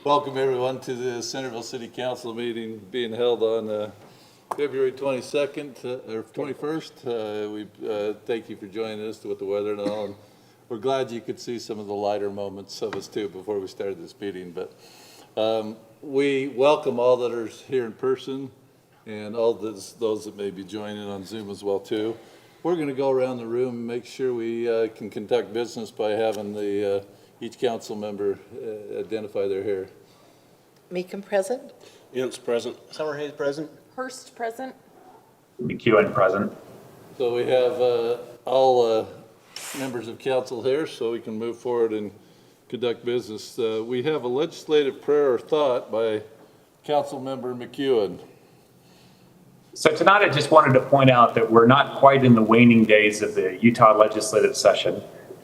Welcome everyone to the Centerville City Council meeting being held on February 22nd or 21st. We thank you for joining us with the weather and all. And we're glad you could see some of the lighter moments of us too before we started this meeting. But we welcome all that are here in person and all those that may be joining on Zoom as well too. We're going to go around the room and make sure we can conduct business by having each council member identify their hair. Meekum present. Ince present. Summerhays present. Hurst present. McEwen present. So we have all members of council here, so we can move forward and conduct business. We have a legislative prayer or thought by Council Member McEwen. So tonight I just wanted to point out that we're not quite in the waning days of the Utah legislative session.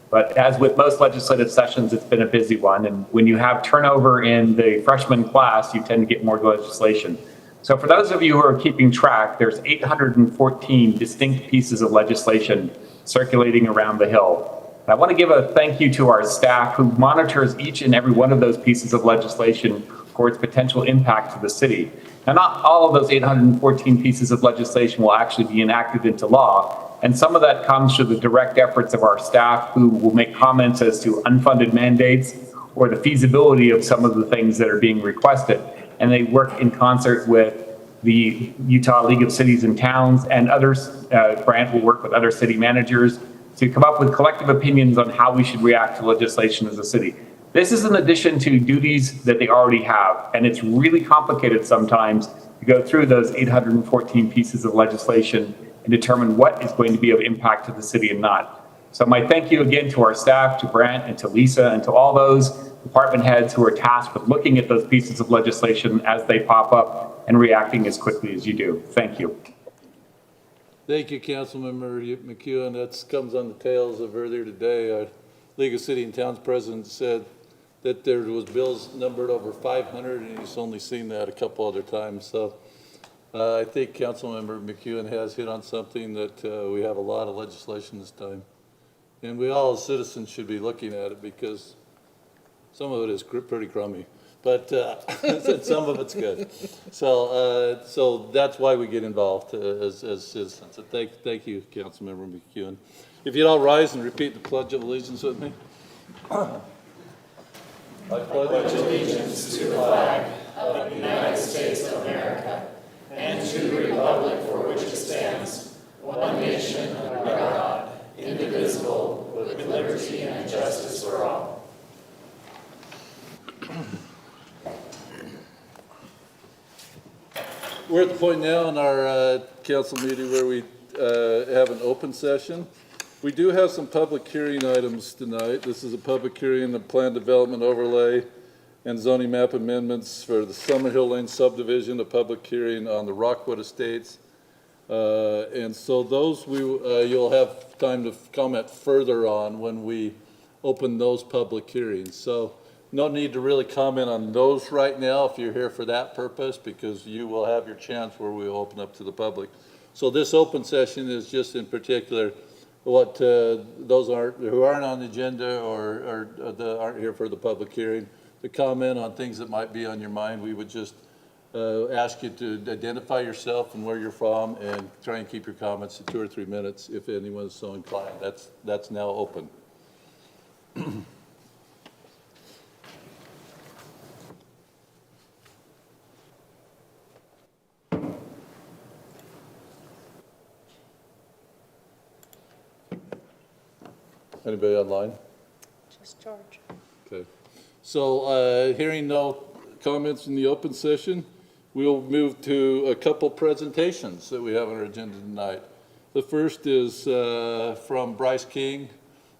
But as with most legislative sessions, it's been a busy one. And when you have turnover in the freshman class, you tend to get more legislation. So for those of you who are keeping track, there's 814 distinct pieces of legislation circulating around the Hill. And I want to give a thank you to our staff who monitors each and every one of those pieces of legislation for its potential impact to the city. Now, not all of those 814 pieces of legislation will actually be enacted into law. And some of that comes through the direct efforts of our staff who will make comments as to unfunded mandates or the feasibility of some of the things that are being requested. And they work in concert with the Utah League of Cities and Towns and others. Brant will work with other city managers to come up with collective opinions on how we should react to legislation as a city. This is in addition to duties that they already have. And it's really complicated sometimes to go through those 814 pieces of legislation and determine what is going to be of impact to the city and not. So my thank you again to our staff, to Brant and to Lisa and to all those department heads who are tasked with looking at those pieces of legislation as they pop up and reacting as quickly as you do. Thank you. Thank you, Councilmember McEwen. That comes on the tails of earlier today. Our League of City and Towns president said that there was bills numbered over 500 and he's only seen that a couple other times. So I think Councilmember McEwen has hit on something that we have a lot of legislation this time. And we all as citizens should be looking at it because some of it is pretty crummy, but some of it's good. So that's why we get involved as citizens. So thank you, Councilmember McEwen. If you'd all rise and repeat the Pledge of Allegiance with me. I pledge allegiance to the flag of the United States of America and to the republic for which it stands, one nation under God, indivisible, with liberty and justice for all. We're at the point now in our council meeting where we have an open session. We do have some public hearing items tonight. This is a public hearing of plan development overlay and zoning map amendments for the Summerhill Lane subdivision, a public hearing on the Rockwood Estates. And so those you'll have time to comment further on when we open those public hearings. So no need to really comment on those right now if you're here for that purpose, because you will have your chance where we open up to the public. So this open session is just in particular what those who aren't on the agenda or aren't here for the public hearing to comment on things that might be on your mind. We would just ask you to identify yourself and where you're from and try and keep your comments to 2 or 3 minutes if anyone is so inclined. That's now open. Anybody online? Just George. Okay. So hearing no comments in the open session, we'll move to a couple presentations that we have on our agenda tonight. The first is from Bryce King.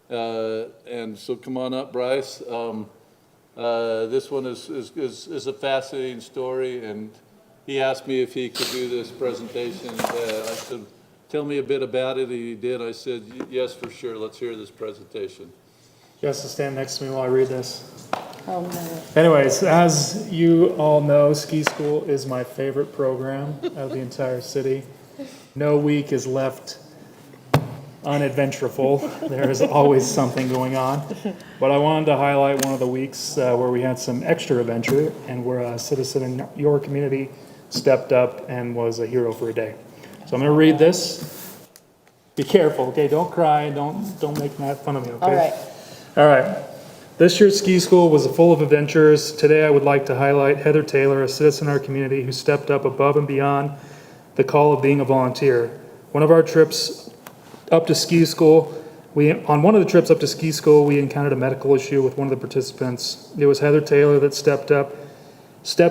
And so come on up, Bryce. This one is a fascinating story, and he asked me if he could do this presentation. I said, tell me a bit about it. He did. I said, yes, for sure. Let's hear this presentation. You have to stand next to me while I read this. Oh, no. Anyways, as you all know, ski school is my favorite program of the entire city. No week is left unadventureful. There is always something going on. But I wanted to highlight one of the weeks where we had some extra adventure and where a citizen in your community stepped up and was a hero for a day. So I'm going to read this. Be careful, okay? Don't cry. Don't make fun of me, okay? All right. All right. This year's ski school was full of adventures. Today I would like to highlight Heather Taylor, a citizen in our community who stepped up above and beyond the call of being a volunteer. One of our trips up to ski school, on one of the trips up to ski school, we encountered a medical issue with one of the participants. It was Heather Taylor that stepped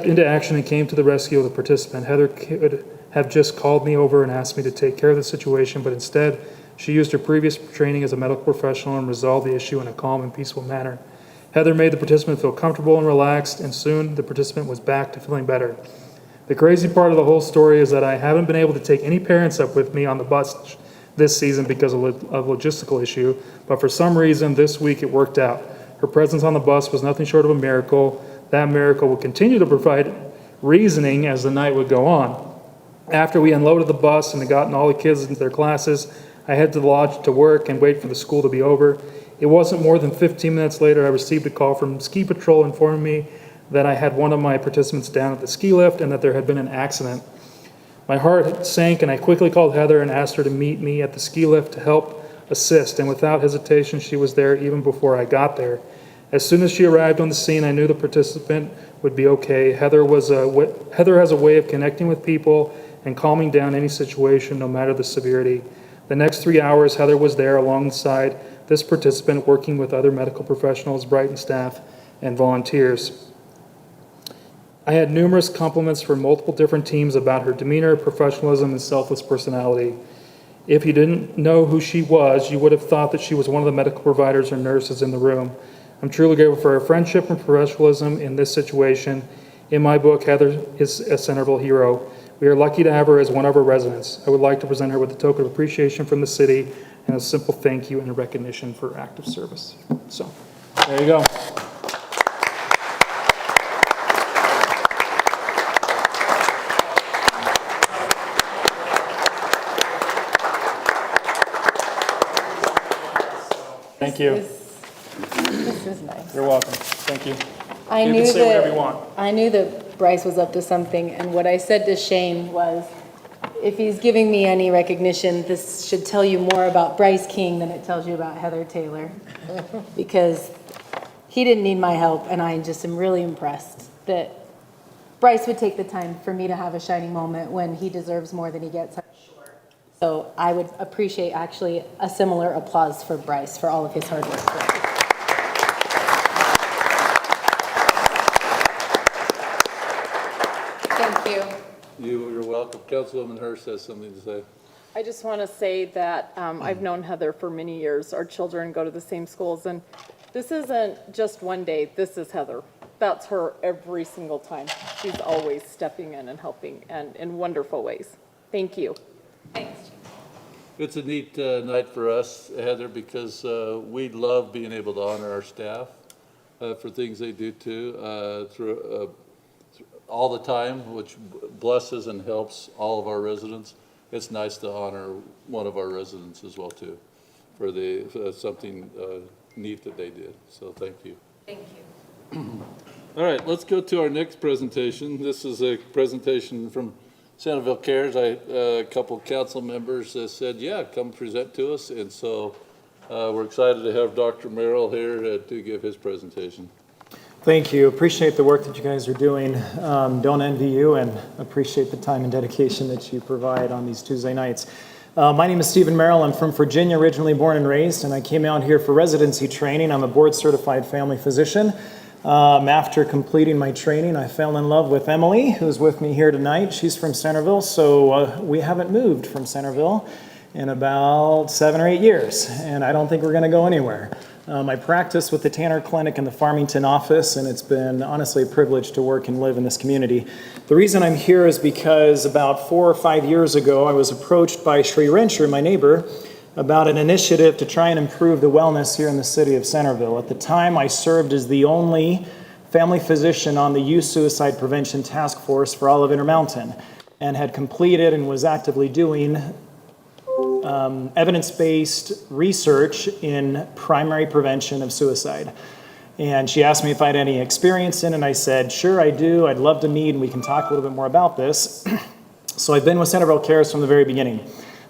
into action and came to the rescue of the participant. Heather could have just called me over and asked me to take care of the situation, but instead she used her previous training as a medical professional and resolved the issue in a calm and peaceful manner. Heather made the participant feel comfortable and relaxed, and soon the participant was back to feeling better. The crazy part of the whole story is that I haven't been able to take any parents up with me on the bus this season because of a logistical issue, but for some reason this week it worked out. Her presence on the bus was nothing short of a miracle. That miracle will continue to provide reasoning as the night would go on. After we unloaded the bus and had gotten all the kids into their classes, I headed to the lodge to work and wait for the school to be over. It wasn't more than 15 minutes later I received a call from Ski Patrol informing me that I had one of my participants down at the ski lift and that there had been an accident. My heart sank and I quickly called Heather and asked her to meet me at the ski lift to help assist, and without hesitation she was there even before I got there. As soon as she arrived on the scene, I knew the participant would be okay. Heather has a way of connecting with people and calming down any situation, no matter the severity. The next 3 hours, Heather was there alongside this participant, working with other medical professionals, Brighton staff, and volunteers. I had numerous compliments from multiple different teams about her demeanor, professionalism, and selfless personality. If you didn't know who she was, you would have thought that she was one of the medical providers or nurses in the room. I'm truly grateful for her friendship and professionalism in this situation. In my book, Heather is a Centerville hero. We are lucky to have her as one of our residents. I would like to present her with a token of appreciation from the city and a simple thank you and a recognition for her active service. So, there you go. Thank you. This is nice. You're welcome. Thank you. I You knew can say whatever you that, want. I knew that Bryce was up to something, and what I said to Shane was, if he's giving me any recognition, this should tell you more about Bryce King than it tells you about Heather Taylor, because he didn't need my help, and I just am really impressed that Bryce would take the time for me to have a shining moment when he deserves more than he gets. So I would appreciate actually a similar applause for Bryce for all of his hard work. Thank you. You're welcome. Councilwoman Hurst has something to say. I just want to say that I've known Heather for many years. Our children go to the same schools, and this isn't just one day. This is Heather. That's her every single time. She's always stepping in and helping, and in wonderful ways. Thank you. Thanks. It's a neat night for us, Heather, because we love being able to honor our staff for things they do too through all the time, which blesses and helps all of our residents. It's nice to honor one of our residents as well too for something neat that they did. So thank you. Thank you. All right, let's go to our next presentation. This is a presentation from Centerville Cares. A couple council members said, yeah, come present to us. And so we're excited to have Dr. Merrill here to give his presentation. Thank you. Appreciate the work that you guys are doing. Don't envy you, and appreciate the time and dedication that you provide on these Tuesday nights. My name is Stephen Merrill. I'm from Virginia, originally born and raised, and I came out here for residency training. I'm a board-certified family physician. After completing my training, I fell in love with Emily, who's with me here tonight. She's from Centerville, so we haven't moved from Centerville in about 7 or 8 years, and I don't think we're going to go anywhere. I practice with the Tanner Clinic in the Farmington office, and it's been honestly a privilege to work and live in this community. The reason I'm here is because about 4 or 5 years ago, I was approached by Sri Rensher, my neighbor, about an initiative to try and improve the wellness here in the city of Centerville. At the time, I served as the only family physician on the Youth Suicide Prevention Task Force for all of Intermountain, and had completed and was actively doing evidence-based research in primary prevention of suicide. And she asked me if I had any experience in it, and I said, sure, I do. I'd love to meet, and we can talk a little bit more about this. So I've been with Centerville Cares from the very beginning.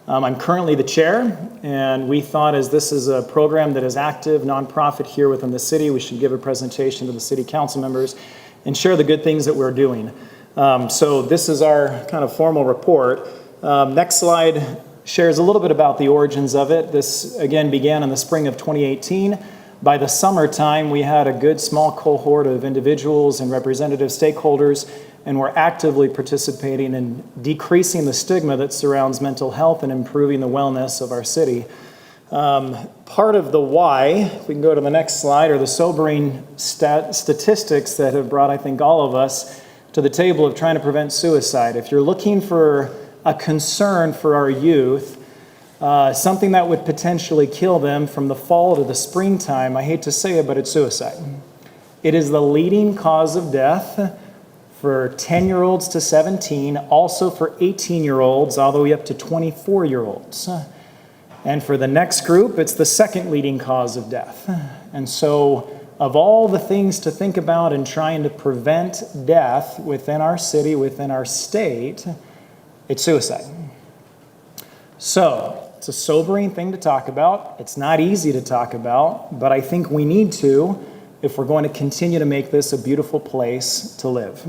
I'm currently the chair, and we thought as this is a program that is active, nonprofit here within the city, we should give a presentation to the city council members and share the good things that we're doing. So this is our kind of formal report. Next slide shares a little bit about the origins of it. This, again, began in the spring of 2018. By the summertime, we had a good small cohort of individuals and representative stakeholders, and we're actively participating in decreasing the stigma that surrounds mental health and improving the wellness of our city. Part of the why, if we can go to the next slide, are the sobering statistics that have brought, I think, all of us to the table of trying to prevent suicide. If you're looking for a concern for our youth, something that would potentially kill them from the fall to the springtime, I hate to say it, but it's suicide. It is the leading cause of death for 10-year-olds to 17, also for 18-year-olds, all the way up to 24-year-olds. And for the next group, it's the second leading cause of death. And so, of all the things to think about in trying to prevent death within our city, within our state, it's suicide. So, it's a sobering thing to talk about. It's not easy to talk about, but I think we need to if we're going to continue to make this a beautiful place to live.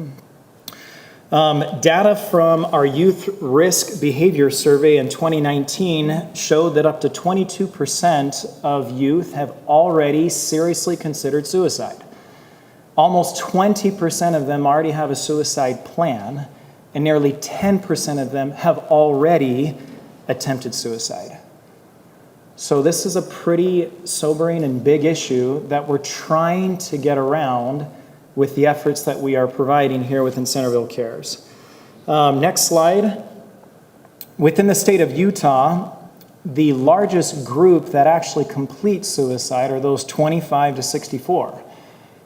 Data from our Youth Risk Behavior Survey in 2019 showed that up to 22% of youth have already seriously considered suicide. Almost 20% of them already have a suicide plan, and nearly 10% of them have already attempted suicide. So this is a pretty sobering and big issue that we're trying to get around with the efforts that we are providing here within Centerville Cares. Next slide. Within the state of Utah, the largest group that actually completes suicide are those 25 to 64.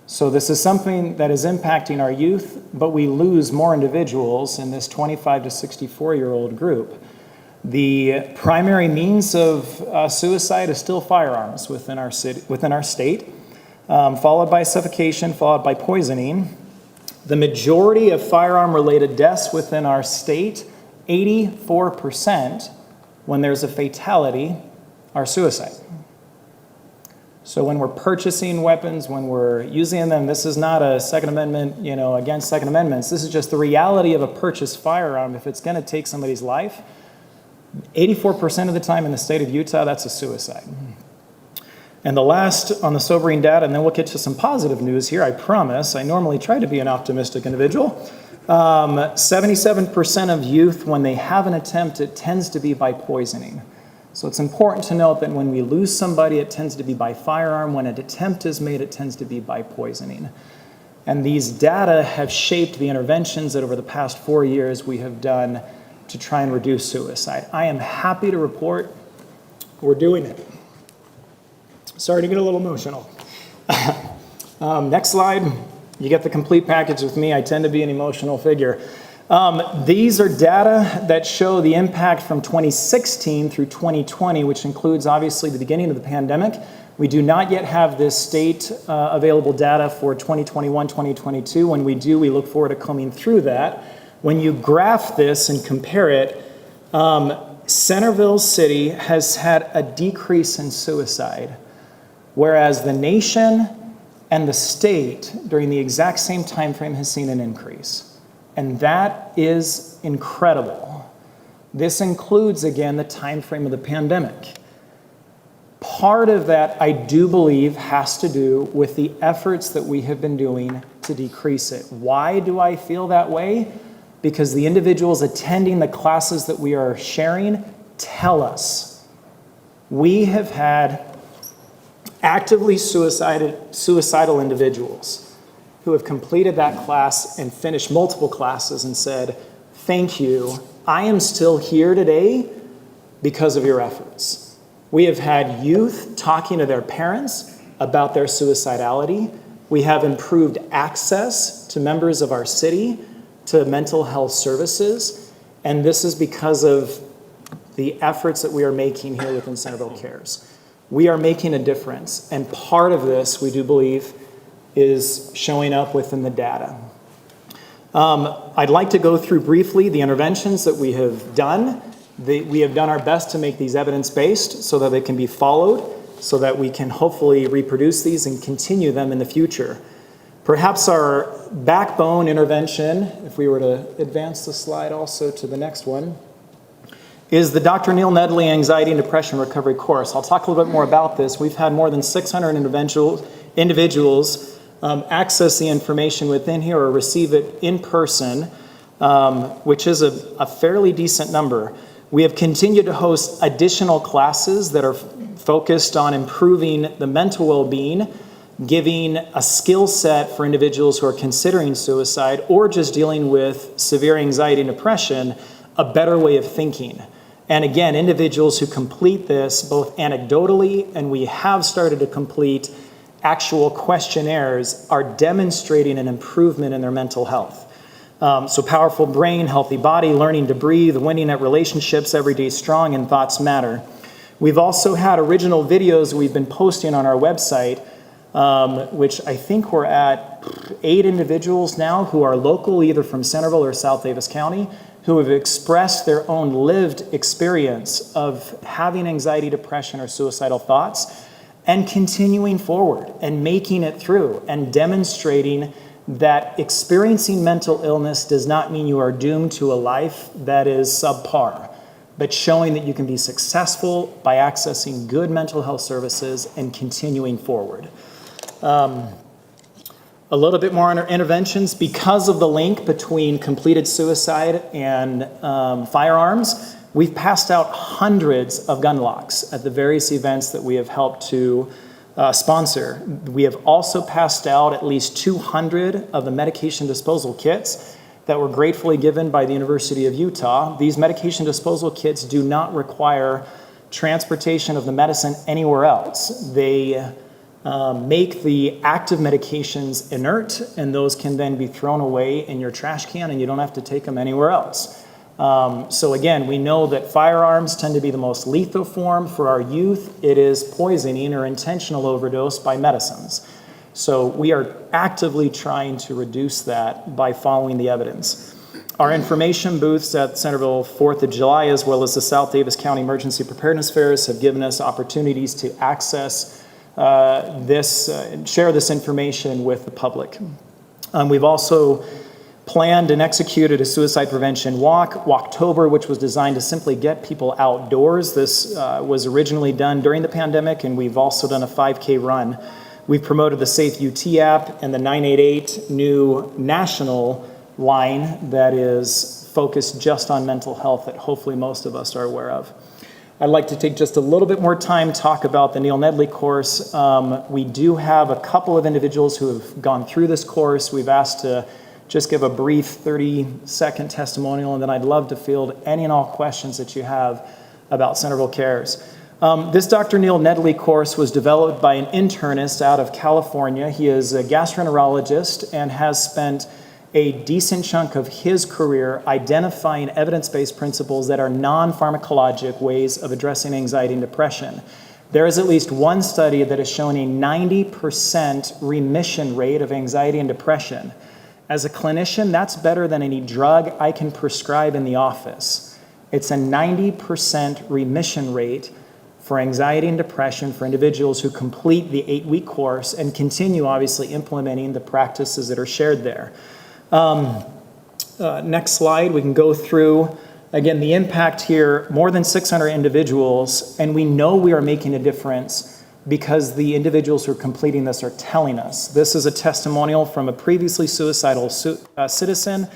So this is something that is impacting our youth, but we lose more individuals in this 25 to 64-year-old group. The primary means of suicide is still firearms within our city, within our state, followed by suffocation, followed by poisoning. The majority of firearm-related deaths within our state, 84%, when there's a fatality, are suicide. So when we're purchasing weapons, when we're using them, this is not a Second Amendment, against Second Amendments. This is just the reality of a purchased firearm. If it's going to take somebody's life, 84% of the time in the state of Utah, that's a suicide. And the last on the sobering data, and then we'll get to some positive news here, I promise. I normally try to be an optimistic individual. 77% of youth, when they have an attempt, it tends to be by poisoning. So it's important to note that when we lose somebody, it tends to be by firearm. When an attempt is made, it tends to be by poisoning. And these data have shaped the interventions that over the past 4 years we have done to try and reduce suicide. I am happy to report we're doing it. Sorry to get a little emotional. Next slide. You get the complete package with me. I tend to be an emotional figure. These are data that show the impact from 2016 through 2020, which includes obviously the beginning of the pandemic. We do not yet have this state available data for 2021, 2022. When we do, we look forward to coming through that. When you graph this and compare it, Centerville City has had a decrease in suicide, whereas the nation and the state during the exact same time frame has seen an increase. And that is incredible. This includes, again, the time frame of the pandemic. Part of that, I do believe, has to do with the efforts that we have been doing to decrease it. Why do I feel that way? Because the individuals attending the classes that we are sharing tell us we have had actively suicidal individuals who have completed that class and finished multiple classes and said, thank you, I am still here today because of your efforts. We have had youth talking to their parents about their suicidality. We have improved access to members of our city to mental health services, and this is because of the efforts that we are making here within Centerville Cares. We are making a difference, and part of this, we do believe, is showing up within the data. I'd like to go through briefly the interventions that we have done. We have done our best to make these evidence-based so that they can be followed, so that we can hopefully reproduce these and continue them in the future. Perhaps our backbone intervention, if we were to advance the slide also to the next one, is the Dr. Neil Nedley Anxiety and Depression Recovery course. I'll talk a little bit more about this. We've had more than 600 individuals access the information within here or receive it in person, which is a fairly decent number. We have continued to host additional classes that are focused on improving the mental well-being, giving a skill set for individuals who are considering suicide or just dealing with severe anxiety and depression, a better way of thinking. And again, individuals who complete this both anecdotally and we have started to complete actual questionnaires are demonstrating an improvement in their mental health. So powerful brain, healthy body, learning to breathe, winning at relationships, everyday strong, and thoughts matter. We've also had original videos we've been posting on our website, which I think we're at 8 individuals now who are local, either from Centerville or South Davis County, who have expressed their own lived experience of having anxiety, depression, or suicidal thoughts, and continuing forward and making it through and demonstrating that experiencing mental illness does not mean you are doomed to a life that is subpar, but showing that you can be successful by accessing good mental health services and continuing forward. A little bit more on our interventions. Because of the link between completed suicide and firearms, we've passed out hundreds of gun locks at the various events that we have helped to sponsor. We have also passed out at least 200 of the medication disposal kits that were gratefully given by the University of Utah. These medication disposal kits do not require transportation of the medicine anywhere else. They make the active medications inert, and those can then be thrown away in your trash can, and you don't have to take them anywhere else. So again, we know that firearms tend to be the most lethal form for our youth. It is poisoning or intentional overdose by medicines. So we are actively trying to reduce that by following the evidence. Our information booths at Centerville 4th of July, as well as the South Davis County Emergency Preparedness Fairs, have given us opportunities to access share this information with the public. We've also planned and executed a suicide prevention walk, Walktober, which was designed to simply get people outdoors. This was originally done during the pandemic, and we've also done a 5K run. We've promoted the Safe UT app and the 988 new national line that is focused just on mental health that hopefully most of us are aware of. I'd like to take just a little bit more time to talk about the Neil Nedley course. We do have a couple of individuals who have gone through this course. We've asked to just give a brief 30-second testimonial, and then I'd love to field any and all questions that you have about Centerville Cares. This Dr. Neil Nedley course was developed by an internist out of California. He is a gastroenterologist and has spent a decent chunk of his career identifying evidence-based principles that are non-pharmacologic ways of addressing anxiety and depression. There is at least one study that has shown a 90% remission rate of anxiety and depression. As a clinician, that's better than any drug I can prescribe in the office. It's a 90% remission rate for anxiety and depression for individuals who complete the 8-week course and continue, obviously, implementing the practices that are shared there. Next slide, we can go through, again, the impact here, more than 600 individuals, and we know we are making a difference because the individuals who are completing this are telling us. This is a testimonial from a previously suicidal citizen,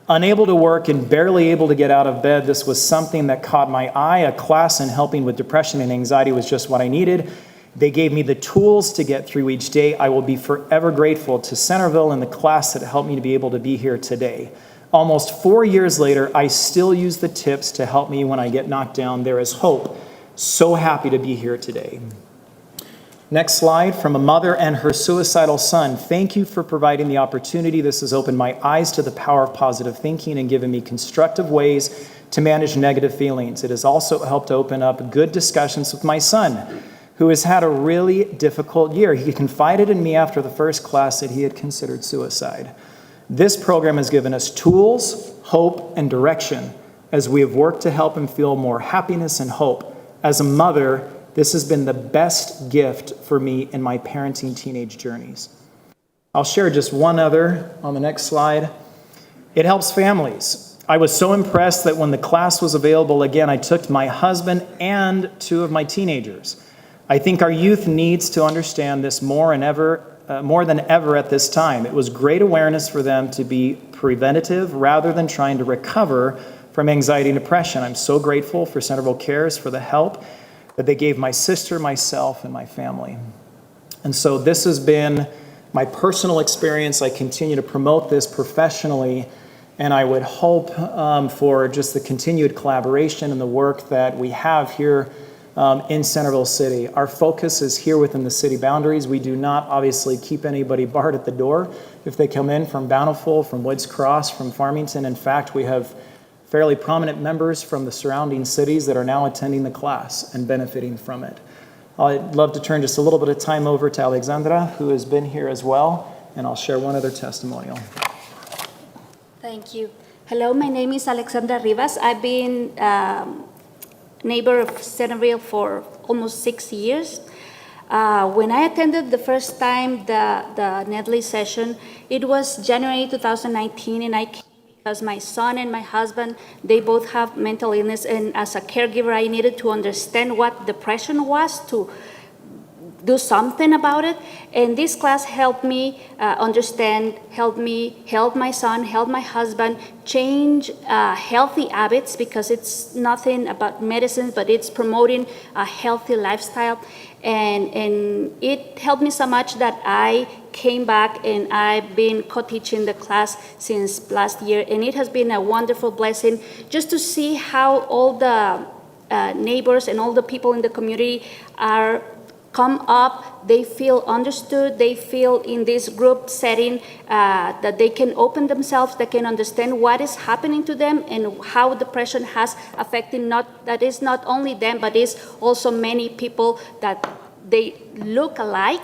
unable to work and barely able to get out of bed. This was something that caught my eye. A class in helping with depression and anxiety was just what I needed. They gave me the tools to get through each day. I will be forever grateful to Centerville and the class that helped me to be able to be here today. Almost 4 years later, I still use the tips to help me when I get knocked down. There is hope. So happy to be here today. Next slide, from a mother and her suicidal son. Thank you for providing the opportunity. This has opened my eyes to the power of positive thinking and given me constructive ways to manage negative feelings. It has also helped open up good discussions with my son, who has had a really difficult year. He confided in me after the first class that he had considered suicide. This program has given us tools, hope, and direction as we have worked to help him feel more happiness and hope. As a mother, this has been the best gift for me in my parenting teenage journeys. I'll share just one other on the next slide. It helps families. I was so impressed that when the class was available again, I took my husband and 2 of my teenagers. I think our youth needs to understand this more than ever at this time. It was great awareness for them to be preventative rather than trying to recover from anxiety and depression. I'm so grateful for Centerville Cares for the help that they gave my sister, myself, and my family. And so this has been my personal experience. I continue to promote this professionally, and I would hope for just the continued collaboration and the work that we have here in Centerville City. Our focus is here within the city boundaries. We do not obviously keep anybody barred at the door if they come in from Bountiful, from Woods Cross, from Farmington. In fact, we have fairly prominent members from the surrounding cities that are now attending the class and benefiting from it. I'd love to turn just a little bit of time over to Alexandra, who has been here as well, and I'll share one other testimonial. Thank you. Hello, my name is Alexandra Rivas. I've been neighbor of Centerville for almost 6 years. When I attended the first time the Nedley session, it was January 2019, and I came because my son and my husband, they both have mental illness, and as a caregiver, I needed to understand what depression was to do something about it. And this class helped me understand, helped my son, helped my husband change healthy habits, because it's nothing about medicine, but it's promoting a healthy lifestyle. And it helped me so much that I came back, and I've been co-teaching the class since last year. And it has been a wonderful blessing just to see how all the neighbors and all the people in the community are come up, they feel understood, they feel in this group setting that they can open themselves, they can understand what is happening to them and how depression has affected that is not only them, but is also many people that they look alike,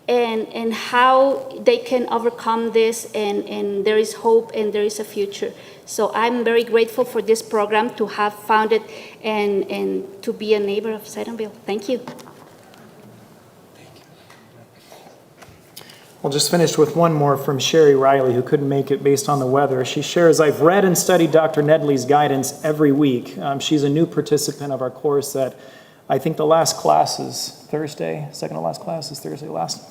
and how they can overcome this, and there is hope and there is a future. So I'm very grateful for this program to have found it and to be a neighbor of Centerville. Thank you. We'll just finish with one more from Sherry Riley, who couldn't make it based on the weather. She shares, I've read and studied Dr. Nedley's guidance every week. She's a new participant of our course that I think the last class is Thursday, second to last class is Thursday last.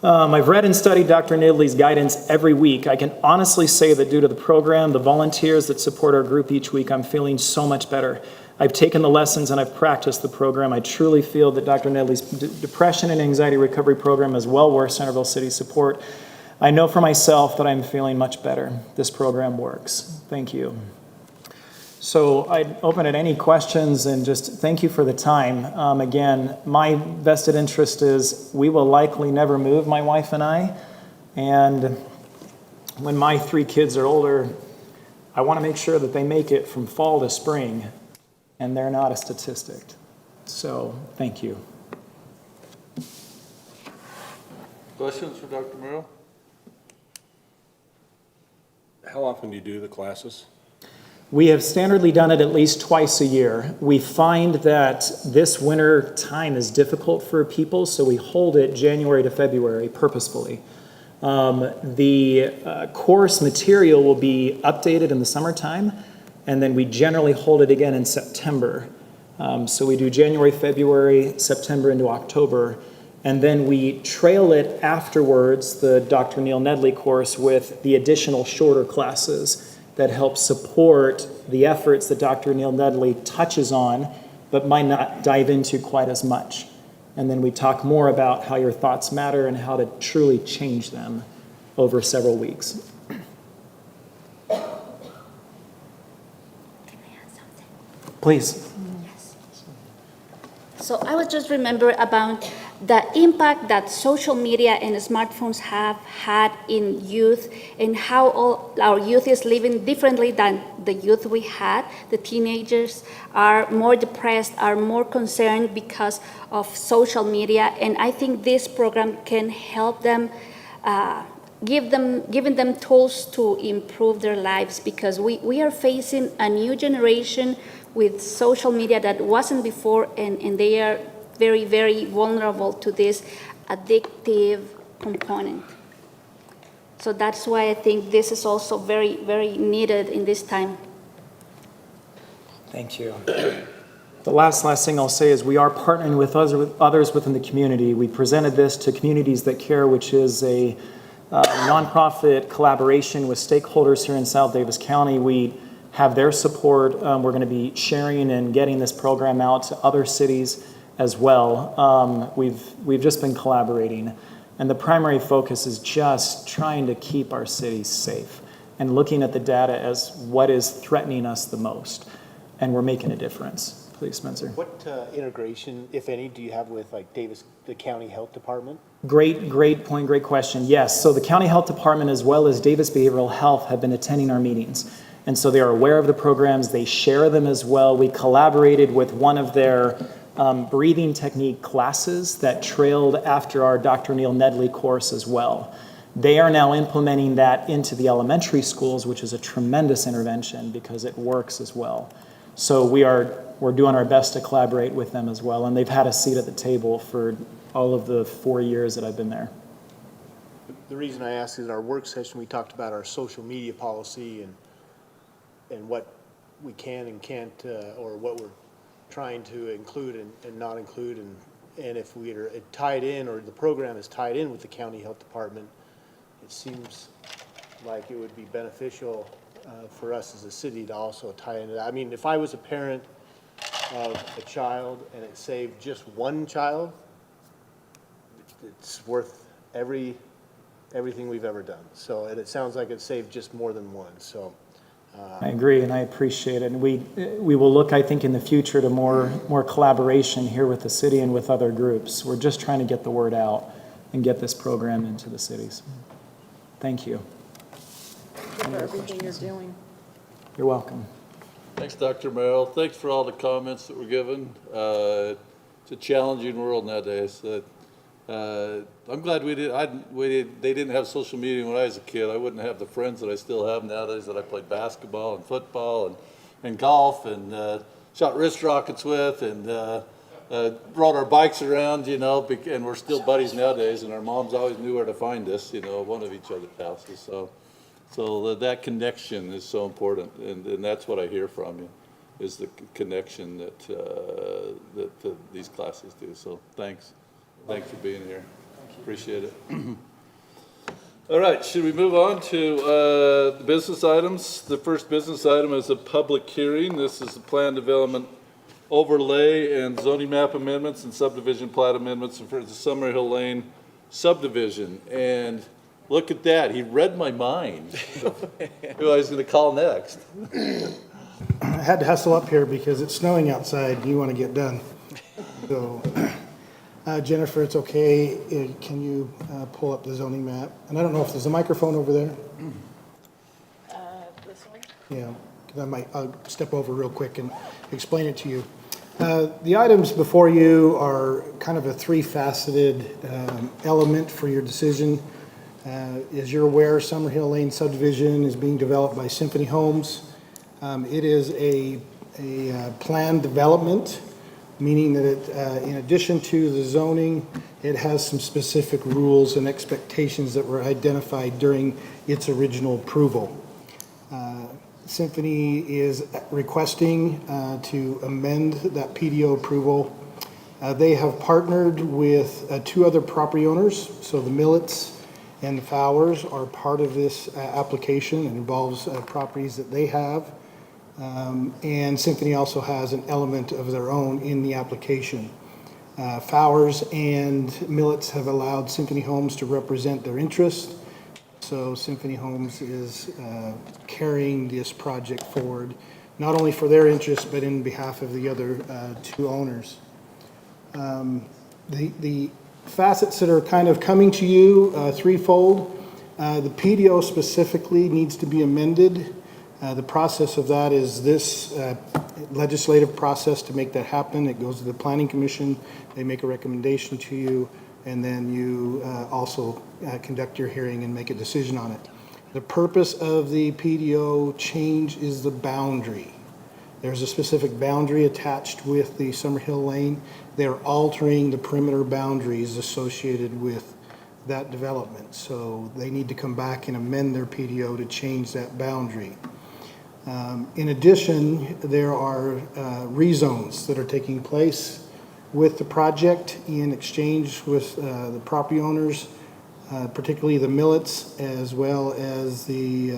I've read and studied Dr. Nedley's guidance every week. I can honestly say that due to the program, the volunteers that support our group each week, I'm feeling so much better. I've taken the lessons and I've practiced the program. I truly feel that Dr. Nedley's depression and anxiety recovery program is well worth Centerville City support. I know for myself that I'm feeling much better. This program works. Thank you. So I'd open at any questions, and just thank you for the time. Again, my vested interest is we will likely never move, my wife and I. And when my 3 kids are older, I want to make sure that they make it from fall to spring, and they're not a statistic. So thank you. Questions for Dr. Merrill? How often do you do the classes? We have standardly done it at least twice a year. We find that this winter time is difficult for people, so we hold it January to February purposefully. The course material will be updated in the summertime, and then we generally hold it again in September. So we do January, February, September into October, and then we trail it afterwards, the Dr. Neil Nedley course, with the additional shorter classes that help support the efforts that Dr. Neil Nedley touches on, but might not dive into quite as much. And then we talk more about how your thoughts matter and how to truly change them over several weeks. Please. So I was just remember about the impact that social media and smartphones have had in youth and how all our youth is living differently than the youth we had. The teenagers are more depressed, are more concerned because of social media, and I think this program can help them, giving them tools to improve their lives, because we are facing a new generation with social media that wasn't before, and they are very, very vulnerable to this addictive component. So that's why I think this is also very, very needed in this time. Thank you. The last thing I'll say is we are partnering with others within the community. We presented this to Communities That Care, which is a nonprofit collaboration with stakeholders here in South Davis County. We have their support. We're going to be sharing and getting this program out to other cities as well. We've just been collaborating, and the primary focus is just trying to keep our cities safe and looking at the data as what is threatening us the most, and we're making a difference. Please, Spencer. What integration, if any, do you have with like the county health department? Great point, great question. Yes, so the county health department as well as Davis Behavioral Health have been attending our meetings. And so they are aware of the programs, they share them as well. We collaborated with one of their breathing technique classes that trailed after our Dr. Neil Nedley course as well. They are now implementing that into the elementary schools, which is a tremendous intervention because it works as well. So we're doing our best to collaborate with them as well, and they've had a seat at the table for all of the 4 years that I've been there. The reason I asked is in our work session, we talked about our social media policy and what we can and can't, or what we're trying to include and not include, and if we are tied in, or the program is tied in with the county health department, it seems like it would be beneficial for us as a city to also tie into that. I mean, if I was a parent of a child and it saved just one child, it's worth everything we've ever done. So, and it sounds like it saved just more than one. So. I agree, and I appreciate it. And we will look, I think, in the future to more collaboration here with the city and with other groups. We're just trying to get the word out and get this program into the cities. Thank you. Thank you for everything you're doing. You're welcome. Thanks, Dr. Merrill. Thanks for all the comments that were given. It's a challenging world nowadays. I'm glad they didn't have social media when I was a kid. I wouldn't have the friends that I still have nowadays that I played basketball and football and golf and shot wrist rockets with and rode our bikes around, and we're still buddies nowadays, and our moms always knew where to find us, one of each other's houses. So that connection is so important, and that's what I hear from you, is the connection that these classes do. So thanks. Thanks for being here. Appreciate it. All right, should we move on to the business items? The first business item is a public hearing. This is the plan development overlay and zoning map amendments and subdivision plat amendments for the Summerhill Lane subdivision. And look at that, he read my mind. Who I was going to call next. I had to hustle up here because it's snowing outside and you want to get done. So, Jennifer, it's okay. Can you pull up the zoning map? And I don't know if there's a microphone over there. This one? Yeah, 'cause I'll step over real quick and explain it to you. The items before you are kind of a three-faceted element for your decision. As you're aware, Summerhill Lane subdivision is being developed by Symphony Homes. It is a planned development, meaning that it, in addition to the zoning, it has some specific rules and expectations that were identified during its original approval. Symphony is requesting to amend that PDO approval. They have partnered with two other property owners, so the Millets and the Fowers are part of this application. It involves properties that they have. And Symphony also has an element of their own in the application. Fowers and Millets have allowed Symphony Homes to represent their interests. So Symphony Homes is carrying this project forward, not only for their interests, but in behalf of the other two owners. The facets that are kind of coming to you, threefold. The PDO specifically needs to be amended. The process of that is this legislative process to make that happen. It goes to the Planning Commission, they make a recommendation to you, and then you also conduct your hearing and make a decision on it. The purpose of the PDO change is the boundary. There's a specific boundary attached with the Summerhill Lane. They're altering the perimeter boundaries associated with that development. So they need to come back and amend their PDO to change that boundary. In addition, there are rezones that are taking place with the project in exchange with the property owners, particularly the Millets as well as the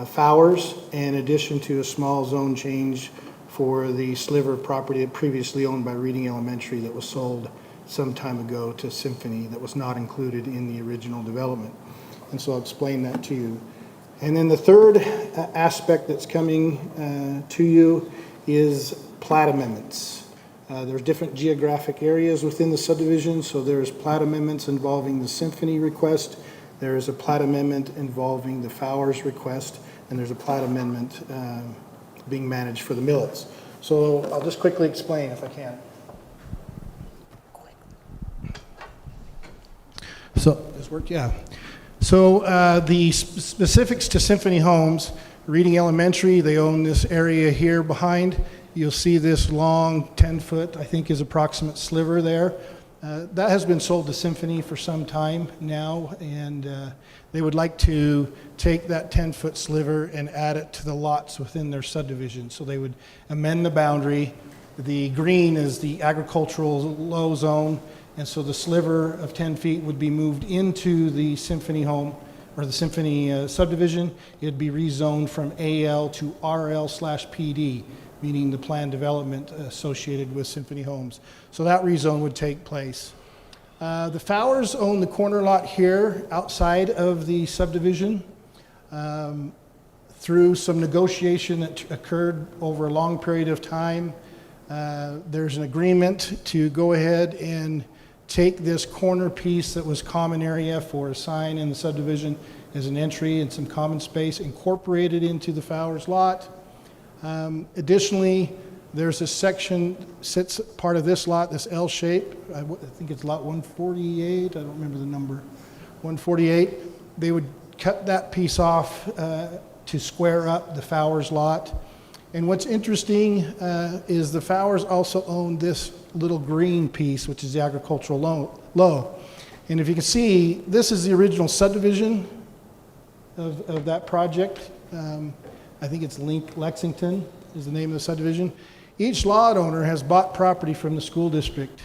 Fowers, in addition to a small zone change for the sliver of property that previously owned by Reading Elementary that was sold some time ago to Symphony that was not included in the original development. And so I'll explain that to you. And then the third aspect that's coming to you is plat amendments. There's different geographic areas within the subdivision, so there's plat amendments involving the Symphony request, there is a plat amendment involving the Fowers request, and there's a plat amendment being managed for the Millets. So I'll just quickly explain if I can. So, this work? Yeah. So the specifics to Symphony Homes, Reading Elementary, they own this area here behind. You'll see this long 10-foot, I think is approximate sliver there. That has been sold to Symphony for some time now, and they would like to take that 10-foot sliver and add it to the lots within their subdivision. So they would amend the boundary. The green is the agricultural low zone, and so the sliver of 10 feet would be moved into the Symphony home, or the Symphony subdivision. It'd be rezoned from AL to RL/PD, meaning the planned development associated with Symphony Homes. So that rezone would take place. The Fowers own the corner lot here outside of the subdivision. Through some negotiation that occurred over a long period of time, there's an agreement to go ahead and take this corner piece that was common area for a sign in the subdivision as an entry and some common space, incorporate it into the Fowers lot. Additionally, there's a section, sits part of this lot, this L shape, I think it's lot 148, I don't remember the number, 148. They would cut that piece off to square up the Fowers lot. And what's interesting is the Fowers also own this little green piece, which is the agricultural low. And if you can see, this is the original subdivision of that project. I think it's Lexington is the name of the subdivision. Each lot owner has bought property from the school district.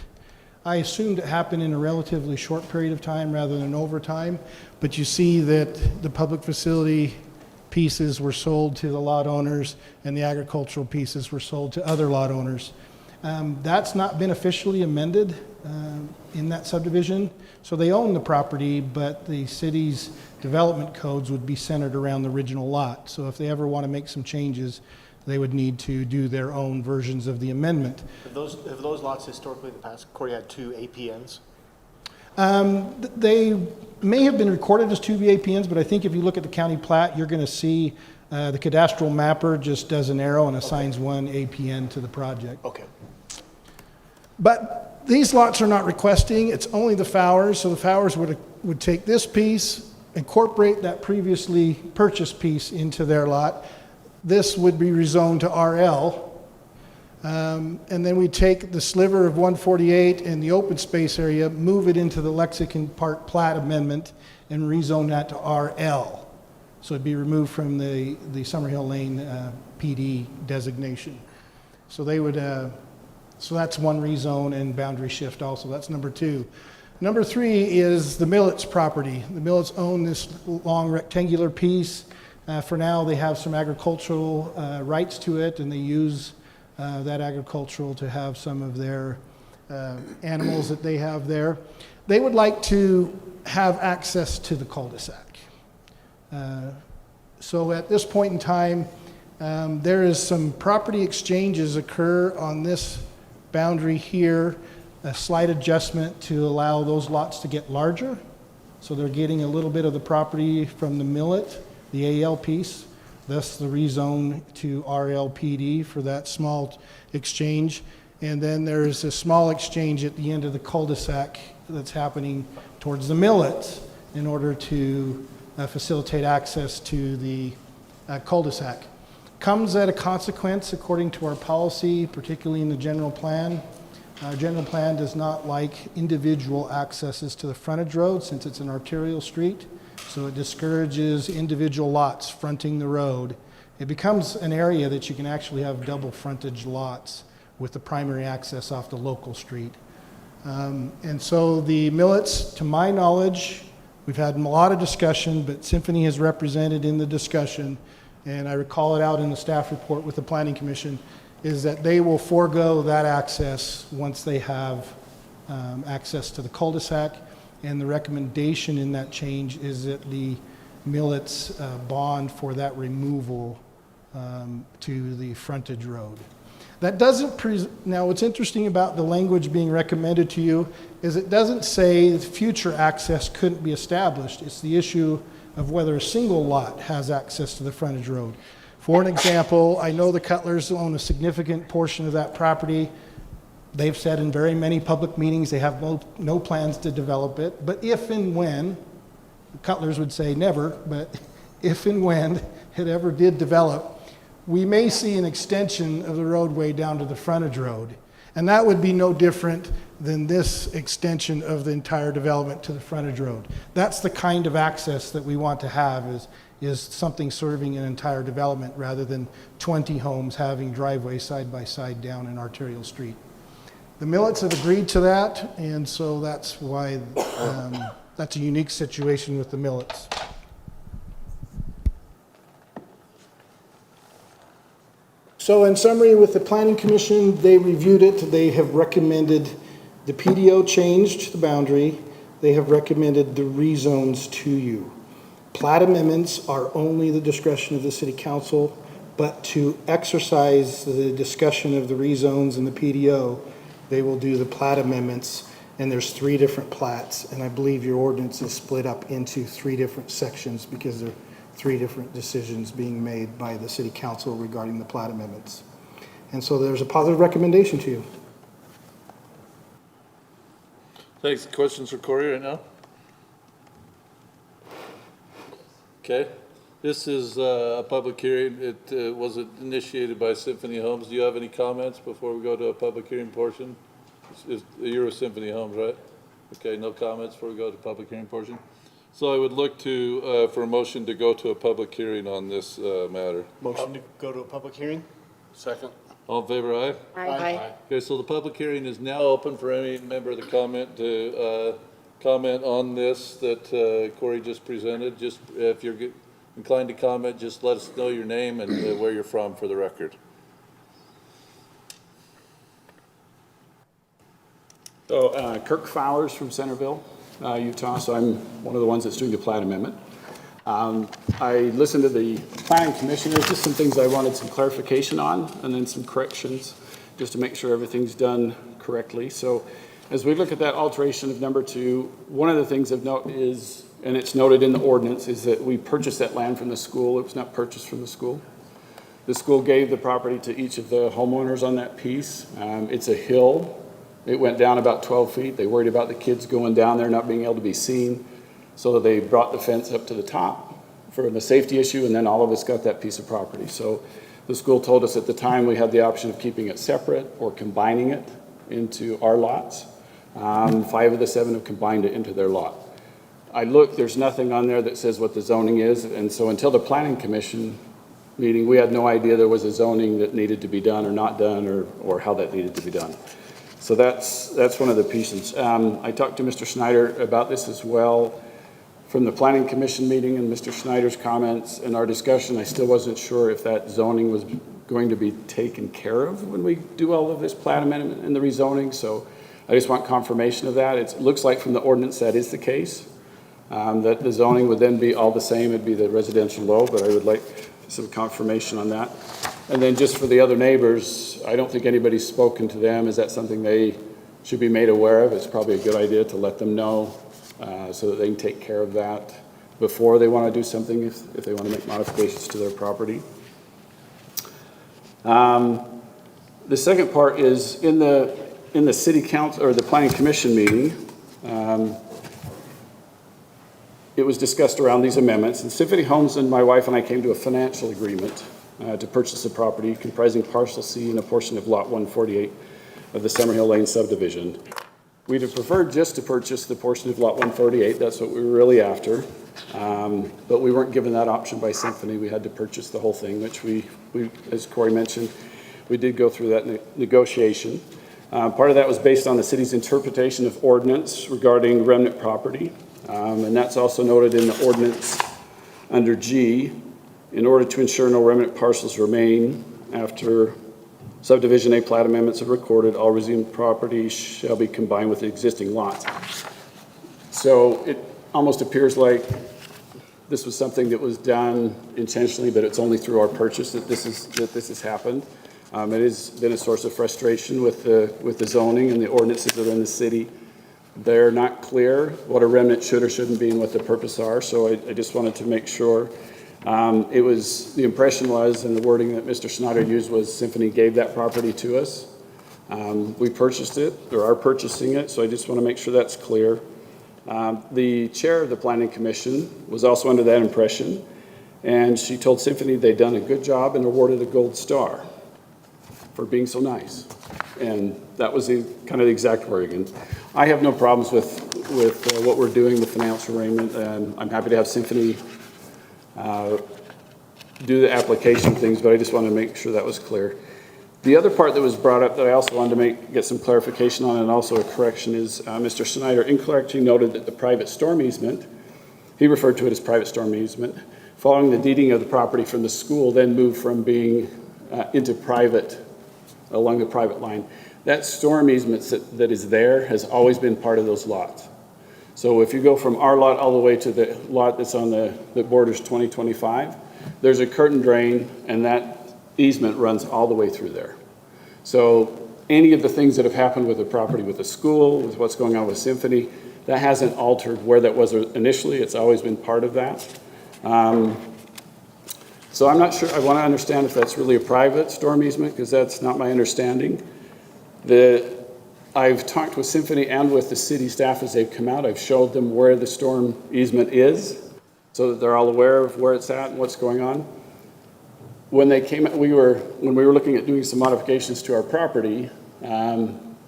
I assumed it happened in a relatively short period of time rather than over time, but you see that the public facility pieces were sold to the lot owners and the agricultural pieces were sold to other lot owners. That's not been officially amended in that subdivision, so they own the property, but the city's development codes would be centered around the original lot. So if they ever want to make some changes, they would need to do their own versions of the amendment. Have those lots historically in the past, Corey, had two APNs? They may have been recorded as two APNs, but I think if you look at the county plat, you're going to see the cadastral mapper just does an arrow and assigns one APN to the project. Okay. But these lots are not requesting, it's only the Fowers, so the Fowers would take this piece, incorporate that previously purchased piece into their lot. This would be rezoned to RL. And then we take the sliver of 148 and the open space area, move it into the Lexington Park plat amendment and rezone that to RL. So it'd be removed from the Summerhill Lane PD designation. So they would, so that's one rezone and boundary shift also. That's number two. Number three is the Millets property. The Millets own this long rectangular piece. For now, they have some agricultural rights to it, and they use that agricultural to have some of their animals that they have there. They would like to have access to the cul-de-sac. So at this point in time, there is some property exchanges occur on this boundary here, a slight adjustment to allow those lots to get larger. So they're getting a little bit of the property from the millet, the AL piece, thus the rezone to RLPD for that small exchange. And then there's a small exchange at the end of the cul-de-sac that's happening towards the millet in order to facilitate access to the cul-de-sac. Comes at a consequence according to our policy, particularly in the general plan. Our general plan does not like individual accesses to the frontage road since it's an arterial street, so it discourages individual lots fronting the road. It becomes an area that you can actually have double frontage lots with the primary access off the local street. And so the millets, to my knowledge, we've had a lot of discussion, but Symphony is represented in the discussion, and I recall it out in the staff report with the Planning Commission, is that they will forego that access once they have access to the cul-de-sac. And the recommendation in that change is that the millets bond for that removal to the frontage road. That doesn't, now what's interesting about the language being recommended to you is it doesn't say future access couldn't be established. It's the issue of whether a single lot has access to the frontage road. For an example, I know the Cutlers own a significant portion of that property. They've said in very many public meetings they have no plans to develop it, but if and when, Cutlers would say never, but if and when it ever did develop, we may see an extension of the roadway down to the frontage road. And that would be no different than this extension of the entire development to the frontage road. That's the kind of access that we want to have is something serving an entire development rather than 20 homes having driveways side by side down an arterial street. The millets have agreed to that, and so that's why that's a unique situation with the millets. So in summary, with the Planning Commission, they reviewed it. They have recommended the PDO changed the boundary. They have recommended the rezones to you. Plat amendments are only the discretion of the City Council, but to exercise the discussion of the rezones and the PDO, they will do the plat amendments, and there's 3 different plats, and I believe your ordinance is split up into 3 different sections because there are 3 different decisions being made by the City Council regarding the plat amendments. And so there's a positive recommendation to you. Thanks. Questions for Corey right now? Okay. This is a public hearing. It was initiated by Symphony Homes. Do you have any comments before we go to a public hearing portion? You're with Symphony Homes, right? Okay, no comments before we go to public hearing portion. So I would look to, for a motion to go to a public hearing on this matter. Motion to go to a public hearing? Second. All in favor, aye? Aye. Okay, so the public hearing is now open for any member of the comment to comment on this that Corey just presented. Just if you're inclined to comment, just let us know your name and where you're from for the record. So Kirk Fowers from Centerville, Utah, so I'm one of the ones that's doing the plat amendment. I listened to the Planning Commission. There's just some things I wanted some clarification on and then some corrections just to make sure everything's done correctly. So as we look at that alteration of number 2, one of the things of note is, and it's noted in the ordinance, is that we purchased that land from the school. It was not purchased from the school. The school gave the property to each of the homeowners on that piece. It's a hill. It went down about 12 feet. They worried about the kids going down there not being able to be seen. So they brought the fence up to the top for the safety issue, and then all of us got that piece of property. So the school told us at the time we had the option of keeping it separate or combining it into our lots. 5 of the 7 have combined it into their lot. I looked, there's nothing on there that says what the zoning is, and so until the Planning Commission meeting, we had no idea there was a zoning that needed to be done or not done or how that needed to be done. So that's one of the pieces. I talked to Mr. Schneider about this as well. From the Planning Commission meeting and Mr. Schneider's comments and our discussion, I still wasn't sure if that zoning was going to be taken care of when we do all of this plat amendment and the rezoning. So I just want confirmation of that. It looks like from the ordinance that is the case, that the zoning would then be all the same. It'd be the residential low, but I would like some confirmation on that. And then just for the other neighbors, I don't think anybody's spoken to them. Is that something they should be made aware of? It's probably a good idea to let them know so that they can take care of that before they want to do something, if they want to make modifications to their property. The second part is in the city council, or the planning commission meeting, it was discussed around these amendments, and Symphony Homes and my wife and I came to a financial agreement to purchase the property comprising parcel C and a portion of lot 148 of the Summerhill Lane subdivision. We'd have preferred just to purchase the portion of lot 148, that's what we were really after, but we weren't given that option by Symphony. We had to purchase the whole thing, which we as Corey mentioned, we did go through that negotiation. Part of that was based on the city's interpretation of ordinance regarding remnant property. And that's also noted in the ordinance under G. In order to ensure no remnant parcels remain after subdivision A plat amendments are recorded, all resumed property shall be combined with the existing lots. So it almost appears like this was something that was done intentionally, but it's only through our purchase that this has happened. It has been a source of frustration with the zoning and the ordinances that are in the city. They're not clear what a remnant should or shouldn't be and what the purpose are, so I just wanted to make sure. The impression was, and the wording that Mr. Snyder used was Symphony gave that property to us. We purchased it, or are purchasing it, so I just want to make sure that's clear. The chair of the Planning Commission was also under that impression, and she told Symphony they'd done a good job and awarded a gold star for being so nice. And that was kind of the exact wording. I have no problems with what we're doing, the financial arrangement, and I'm happy to have Symphony do the application things, but I just want to make sure that was clear. The other part that was brought up that I also wanted to get some clarification on, and also a correction, is Mr. Snyder incorrectly noted that the private storm easement, he referred to it as private storm easement, following the deeding of the property from the school, then moved from being into private, along the private line. That storm easement that is there has always been part of those lots. So if you go from our lot all the way to the lot that's on that borders 2025, there's a curtain drain, and that easement runs all the way through there. So any of the things that have happened with the property, with the school, with what's going on with Symphony, that hasn't altered where that was initially. It's always been part of that. So I'm not sure, I want to understand if that's really a private storm easement, because that's not my understanding. I've talked with Symphony and with the city staff as they've come out. I've showed them where the storm easement is, so that they're all aware of where it's at and what's going on. When they came, when we were looking at doing some modifications to our property,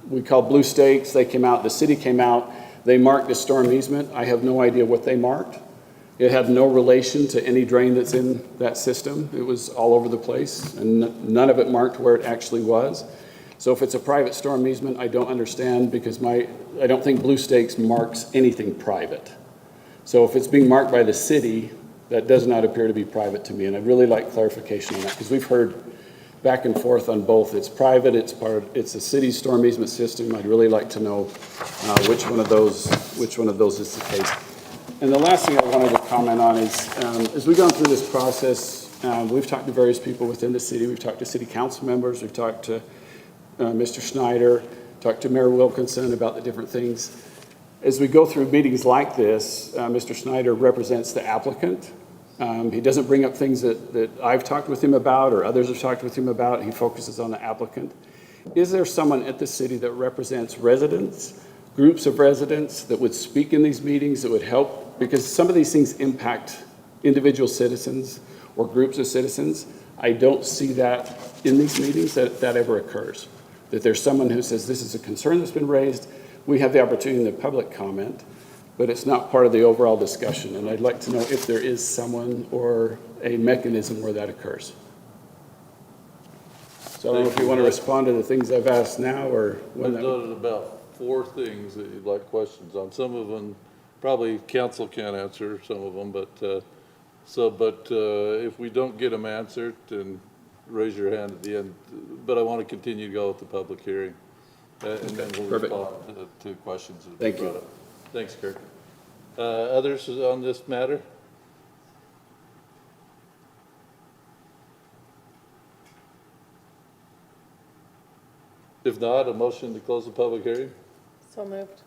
we called Blue Stakes. They came out, the city came out, they marked the storm easement. I have no idea what they marked. It had no relation to any drain that's in that system. It was all over the place, and none of it marked where it actually was. So if it's a private storm easement, I don't understand, because I don't think Blue Stakes marks anything private. So if it's being marked by the city, that does not appear to be private to me, and I'd really like clarification on that, because we've heard back and forth on both. It's private, it's a city storm easement system. I'd really like to know which one of those is the case. And the last thing I wanted to comment on is, as we've gone through this process, we've talked to various people within the city. We've talked to city council members. We've talked to Mr. Snyder, talked to Mayor Wilkinson about the different things. As we go through meetings like this, Mr. Snyder represents the applicant. He doesn't bring up things that I've talked with him about or others have talked with him about. He focuses on the applicant. Is there someone at the city that represents residents, groups of residents, that would speak in these meetings, that would help? Because some of these things impact individual citizens or groups of citizens. I don't see that in these meetings, that ever occurs. That there's someone who says, this is a concern that's been raised. We have the opportunity in the public comment, but it's not part of the overall discussion. And I'd like to know if there is someone or a mechanism where that occurs. So I don't know if you want to respond to the things I've asked now, or when I've noted about 4 things that you'd like questions on. Some of them probably council can't answer, some of them, but if we don't get them answered, then raise your hand at the end. But I want to continue to go with the public hearing, and then we'll respond to questions that have been brought up. Thanks, Kirk. Others on this matter? If not, a motion to close the public hearing? So moved.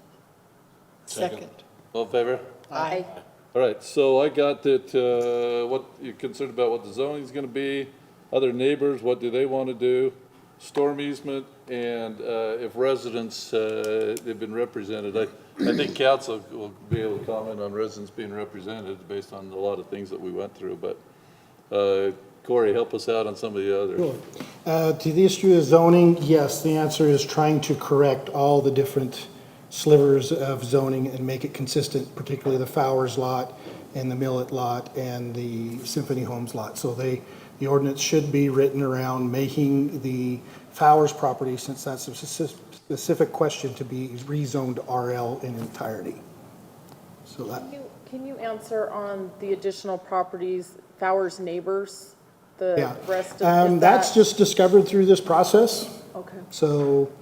Second. All in favor? Aye. All right, so I got that, what, you're concerned about what the zoning's gonna be, other neighbors, what do they wanna do, storm easement, and, if residents, they've been represented. I think council will be able to comment on residents being represented based on a lot of things that we went through, but, Corey, help us out on some of the others. To the issue of zoning, yes, the answer is trying to correct all the different slivers of zoning and make it consistent, particularly the Fowers lot and the Millet lot and the Symphony Homes lot. So the ordinance should be written around making the Fowers property, since that's a specific question, to be rezoned RL in entirety. So that, Can you answer on the additional properties, Fowers neighbors, the yeah. rest of, is That's that- just discovered through this process. Okay. So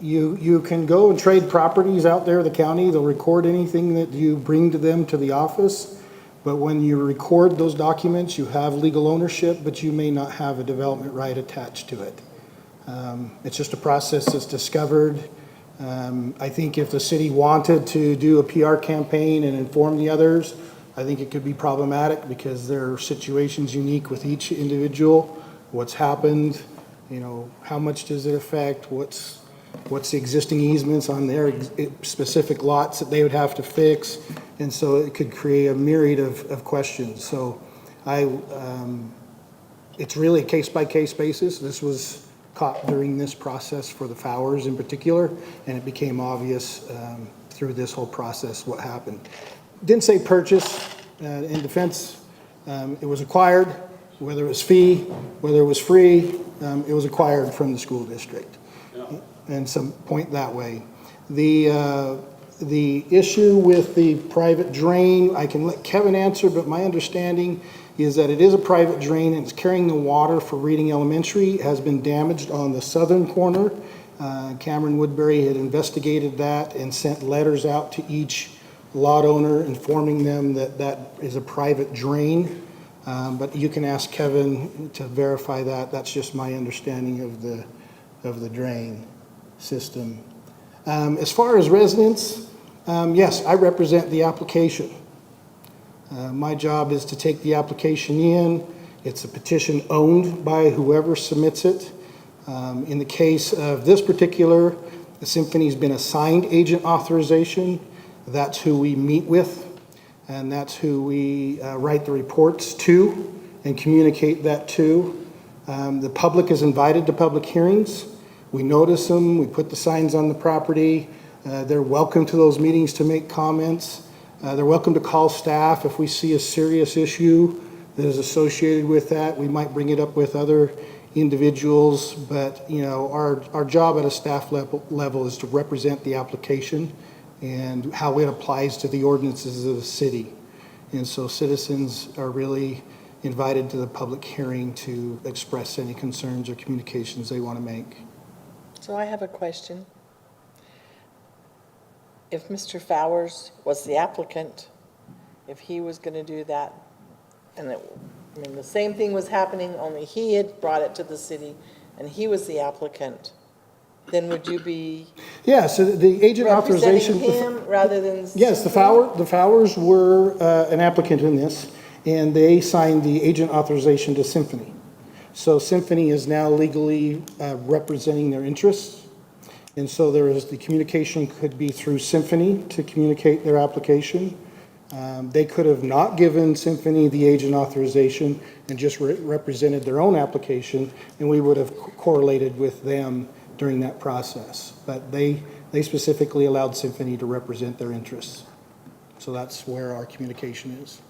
you can go and trade properties out there, the county, they'll record anything that you bring to them to the office. But when you record those documents, you have legal ownership, but you may not have a development right attached to it. It's just a process that's discovered. I think if the city wanted to do a PR campaign and inform the others, I think it could be problematic because there are situations unique with each individual, what's happened, you know, how much does it affect, what's the existing easements on their specific lots that they would have to fix, and so it could create a myriad of questions. So it's really a case-by-case basis. This was caught during this process for the Fowers in particular, and it became obvious through this whole process what happened. Didn't say purchase. In defense, it was acquired, whether it was fee, whether it was free, it was acquired from the school district. And some point that way. The issue with the private drain, I can let Kevin answer, but my understanding is that it is a private drain and it's carrying the water for Reading Elementary. It has been damaged on the southern corner. Cameron Woodbury had investigated that and sent letters out to each lot owner informing them that that is a private drain. But you can ask Kevin to verify that. That's just my understanding of the drain system. As far as residents, yes, I represent the application. My job is to take the application in. It's a petition owned by whoever submits it. In the case of this particular, the Symphony's been assigned agent authorization. That's who we meet with, and that's who we write the reports to and communicate that to. The public is invited to public hearings. We notice them, we put the signs on the property. They're welcome to those meetings to make comments. They're welcome to call staff if we see a serious issue that is associated with that. We might bring it up with other individuals, but you know, our job at a staff level is to represent the application and how it applies to the ordinances of the city. And so citizens are really invited to the public hearing to express any concerns or communications they want to make. So I have a question. If Mr. Fowers was the applicant, if he was going to do that, and I mean, the same thing was happening, only he had brought it to the city, and he was the applicant, then would you be Yeah, so the agent authorization. representing him rather than? Yes, the Fowers were an applicant in this, and they signed the agent authorization to Symphony. So Symphony is now legally representing their interests. And so the communication could be through Symphony to communicate their application. They could have not given Symphony the agent authorization and just represented their own application, and we would have correlated with them during that process. But they specifically allowed Symphony to represent their interests. So that's where our communication is.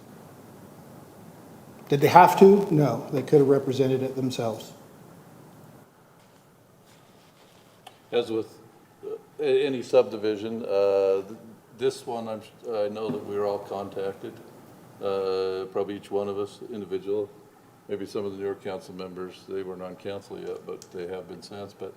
Did they have to? No, they could have represented it themselves. As with any subdivision, this one, I know that we were all contacted, probably each one of us, individual. Maybe some of the newer council members, they weren't on council yet, but they have been since. But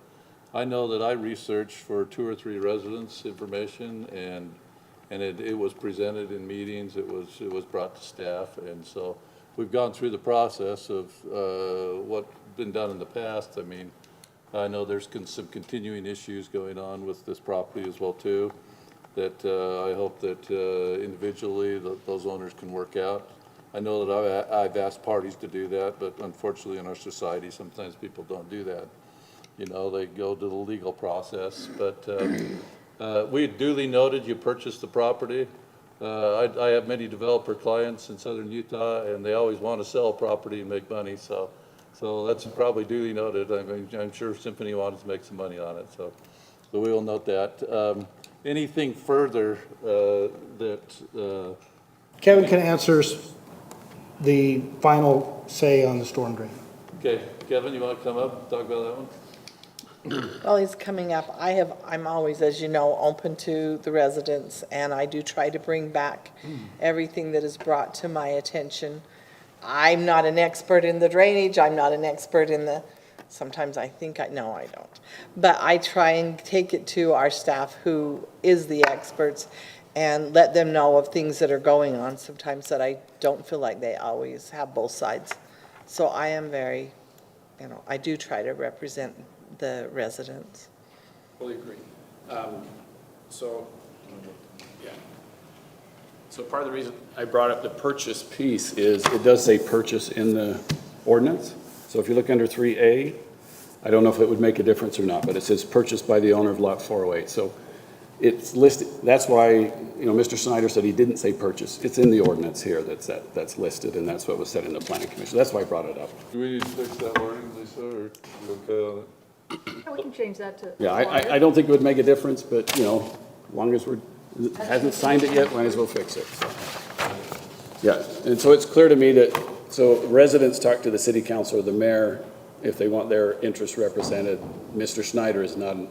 I know that I researched for 2 or 3 residents' information, and it was presented in meetings, it was brought to staff, and so we've gone through the process of what's been done in the past. I mean, I know there's some continuing issues going on with this property as well too, that I hope that individually those owners can work out. I know that I've asked parties to do that, but unfortunately in our society, sometimes people don't do that. You know, they go to the legal process, but we duly noted you purchased the property. I have many developer clients in southern Utah, and they always want to sell property and make money, so that's probably duly noted. I mean, I'm sure Symphony wanted to make some money on it, so we will note that. Anything further that Kevin can answer the final say on the storm drain. okay, Kevin, you want to come up and talk about that one? Well, he's coming up. I'm always, as you know, open to the residents, and I do try to bring back everything that is brought to my attention. I'm not an expert in the drainage. I'm not an expert in sometimes I think no, I don't. But I try and take it to our staff who is the experts and let them know of things that are going on sometimes that I don't feel like they always have both sides. So I am very, I do try to represent the residents. Fully agree. So part of the reason I brought up the purchase piece is it does say purchase in the ordinance. So if you look under 3A, I don't know if it would make a difference or not, but it says purchased by the owner of lot 408. So it's listed. That's why, Mr. Snyder said he didn't say purchase. It's in the ordinance here that's listed, and that's what was said in the planning commission. That's why I brought it up. Do we need to fix that wording, Lisa, or you okay on it? We can change that to. Yeah, I don't think it would make a difference, but, as long as hasn't signed it yet, might as well fix it. So. Yeah, and so it's clear to me that, residents talk to the city council or the mayor if they want their interests represented. Mr. Snyder is not an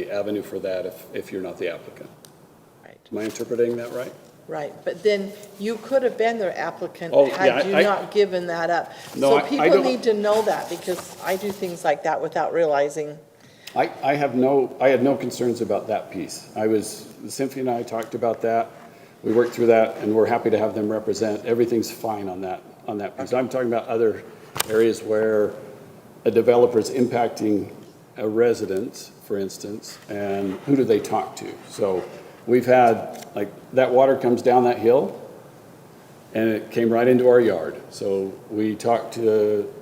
avenue for that if you're not the applicant. Right. Am I interpreting that right? Right, but then you could have been their applicant Oh, yeah, had you not given that up. No, So I people don't- need to know that, because I do things like that without realizing. I had no concerns about that piece. Cynthia and I talked about that. We worked through that, and we're happy to have them represent. Everything's fine on that piece. I'm talking about other areas where a developer is impacting a resident, for instance, and who do they talk to? So we've had, that water comes down that hill, and it came right into our yard. So we talked to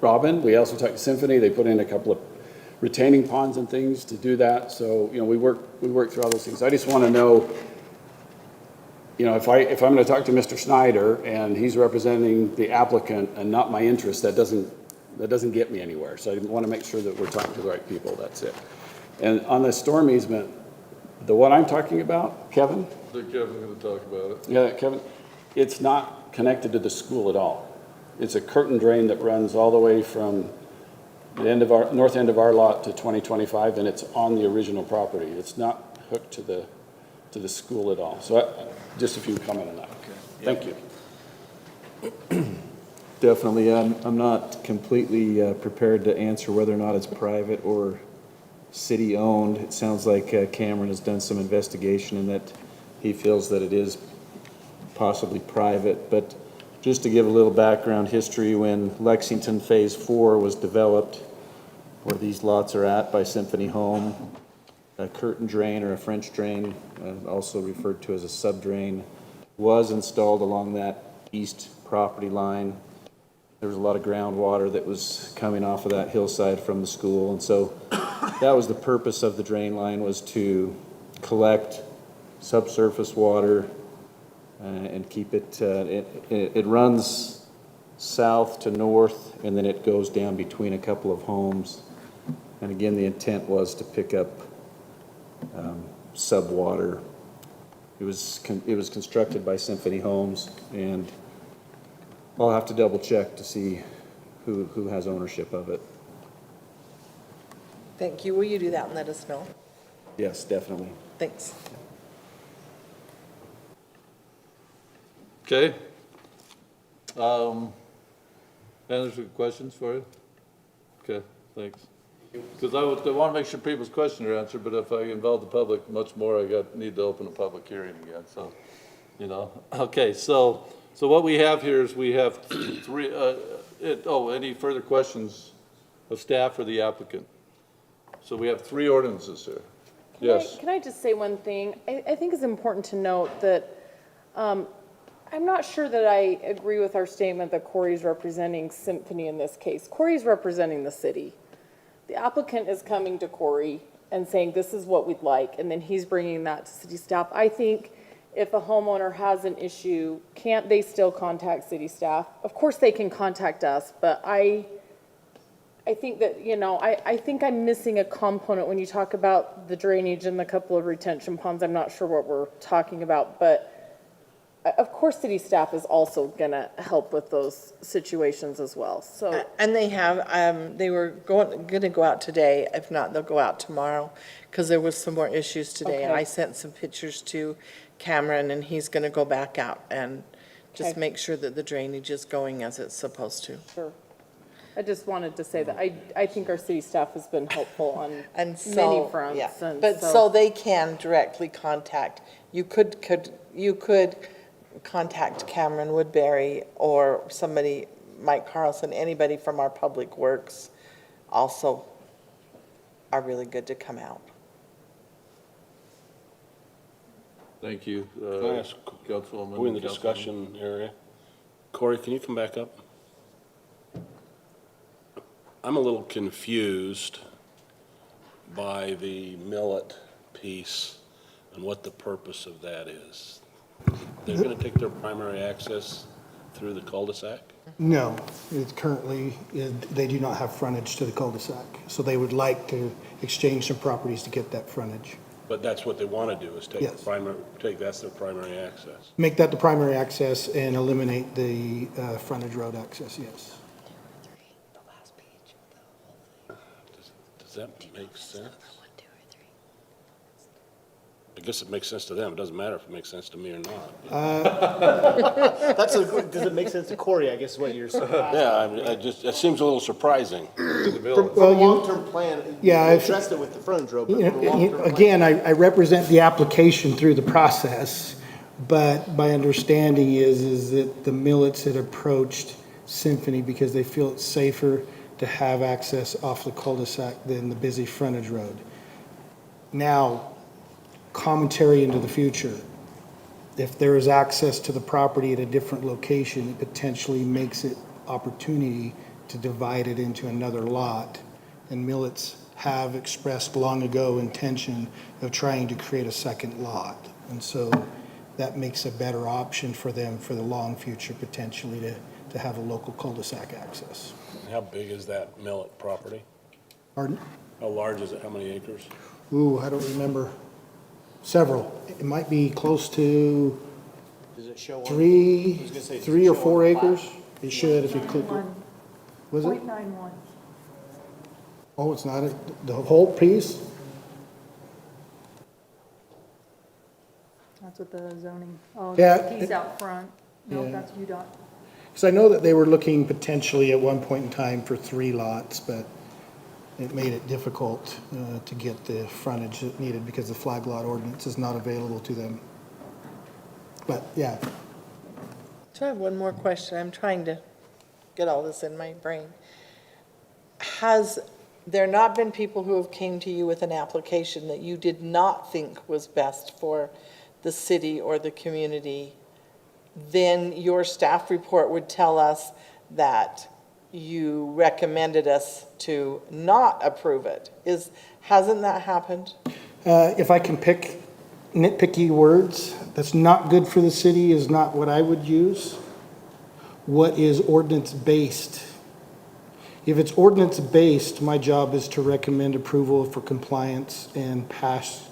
Robin. We also talked to Symphony. They put in a couple of retaining ponds and things to do that. So, we work through all those things. I just want to know, if I'm going to talk to Mr. Snyder and he's representing the applicant and not my interest, that doesn't get me anywhere. So I want to make sure that we're talking to the right people. That's it. And on the storm easement, the one I'm talking about, Kevin? I think Kevin's going to talk about it. Yeah, Kevin, it's not connected to the school at all. It's a curtain drain that runs all the way from the north end of our lot to 2025, and it's on the original property. It's not hooked to the school at all. So just if you can comment on that. Okay. Thank you. Definitely. I'm not completely prepared to answer whether or not it's private or city-owned. It sounds like Cameron has done some investigation and that he feels that it is possibly private. But just to give a little background history, when Lexington Phase 4 was developed, where these lots are at by Symphony Home, a curtain drain or a French drain, also referred to as a subdrain, was installed along that east property line. There was a lot of groundwater that was coming off of that hillside from the school, and so that was the purpose of the drain line, was to collect subsurface water and keep it, it runs south to north, and then it goes down between a couple of homes. And again, the intent was to pick up subwater. It was constructed by Symphony Homes, and I'll have to double check to see who has ownership of it. Thank you. Will you do that and let us know? Yes, definitely. Thanks. Okay. Any other questions for you? Okay, thanks. Because I want to make sure people's questions are answered, but if I involve the public much more, need to open a public hearing again, so, Okay, so what we have here is we have three, any further questions of staff or the applicant. So we have 3 ordinances here. Yes. Can I just say one thing? I think it's important to note that I'm not sure that I agree with our statement that Corey's representing Symphony in this case. Corey's representing the city. The applicant is coming to Corey and saying, this is what we'd like, and then he's bringing that to city staff. I think if a homeowner has an issue, can't they still contact city staff? Of course they can contact us, but I think that, I think I'm missing a component when you talk about the drainage and the couple of retention ponds. I'm not sure what we're talking about, but of course city staff is also gonna help with those situations as well, so. And they have, they were gonna go out today. If not, they'll go out tomorrow, because there was some more issues today. And Okay. I sent some pictures to Cameron, and he's gonna go back out and just Okay. make sure that the drainage is going as it's supposed to. Sure. I just wanted to say that I think our city staff has been helpful on And so, many fronts. yeah. And But so they can directly contact, you could contact Cameron Woodbury or somebody, Mike Carlson, anybody from our Public Works also are really good to come out. Thank you. Can I ask, Councilwoman. we're in the Councilwoman. discussion area. Corey, can you come back up? I'm a little confused by the millet piece and what the purpose of that is. They're going to take their primary access through the cul-de-sac? No, it's currently, they do not have frontage to the cul-de-sac. So they would like to exchange some properties to get that frontage. But that's what they want to do, is take Yes. that's their primary access. Make that the primary access and eliminate the frontage road access, yes. Does that make sense? I guess it makes sense to them. It doesn't matter if it makes sense to me or not. Does it make sense to Corey, I guess is what you're saying? Yeah, I mean, it seems a little surprising. From a Well, you- long-term plan, you Yeah, if- addressed it with the frontage road, but You from a know, long-term plan. again, I represent the application through the process, but my understanding is that the Millets had approached Symphony because they feel it's safer to have access off the cul-de-sac than the busy frontage road. Now, commentary into the future. If there is access to the property at a different location, it potentially makes it opportunity to divide it into another lot. And Millets have expressed long ago intention of trying to create a second lot. And so that makes a better option for them for the long future, potentially to have a local cul-de-sac access. How big is that millet property? Pardon? How large is it? How many acres? Ooh, I don't remember. Several. It might be close to Does it show on? three I was gonna say, does it or show 4 on the plat? acres. It should if you click it. Was it? 0.91. Oh, it's not, the whole piece? That's what the zoning, oh, Yeah, the piece it- out front. No, Yeah. that's UDOT. Because I know that they were looking potentially at one point in time for 3 lots, but it made it difficult to get the frontage that needed because the flag lot ordinance is not available to them. But, yeah, So I have one more question. I'm trying to get all this in my brain. Has there not been people who have came to you with an application that you did not think was best for the city or the community? Then your staff report would tell us that you recommended us to not approve it. Hasn't that happened? if I can pick nitpicky words, that's not good for the city is not what I would use. What is ordinance-based? If it's ordinance-based, my job is to recommend approval for compliance and pass.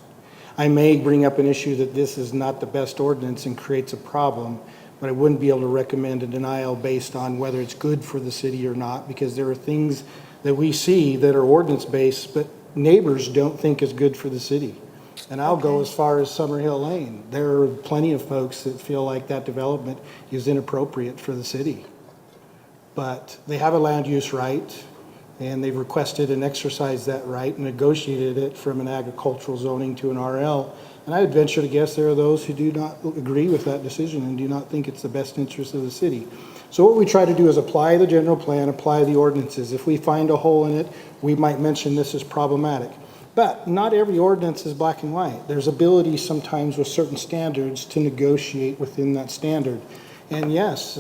I may bring up an issue that this is not the best ordinance and creates a problem, but I wouldn't be able to recommend a denial based on whether it's good for the city or not, because there are things that we see that are ordinance-based, but neighbors don't think is good for the city. And I'll go as far as Summerhill Lane. There are plenty of folks that feel like that development is inappropriate for the city. But they have a land use right, and they've requested and exercised that right and negotiated it from an agricultural zoning to an RL. And I would venture to guess there are those who do not agree with that decision and do not think it's the best interest of the city. So what we try to do is apply the general plan, apply the ordinances. If we find a hole in it, we might mention this is problematic. But not every ordinance is black and white. There's ability sometimes with certain standards to negotiate within that standard. And yes,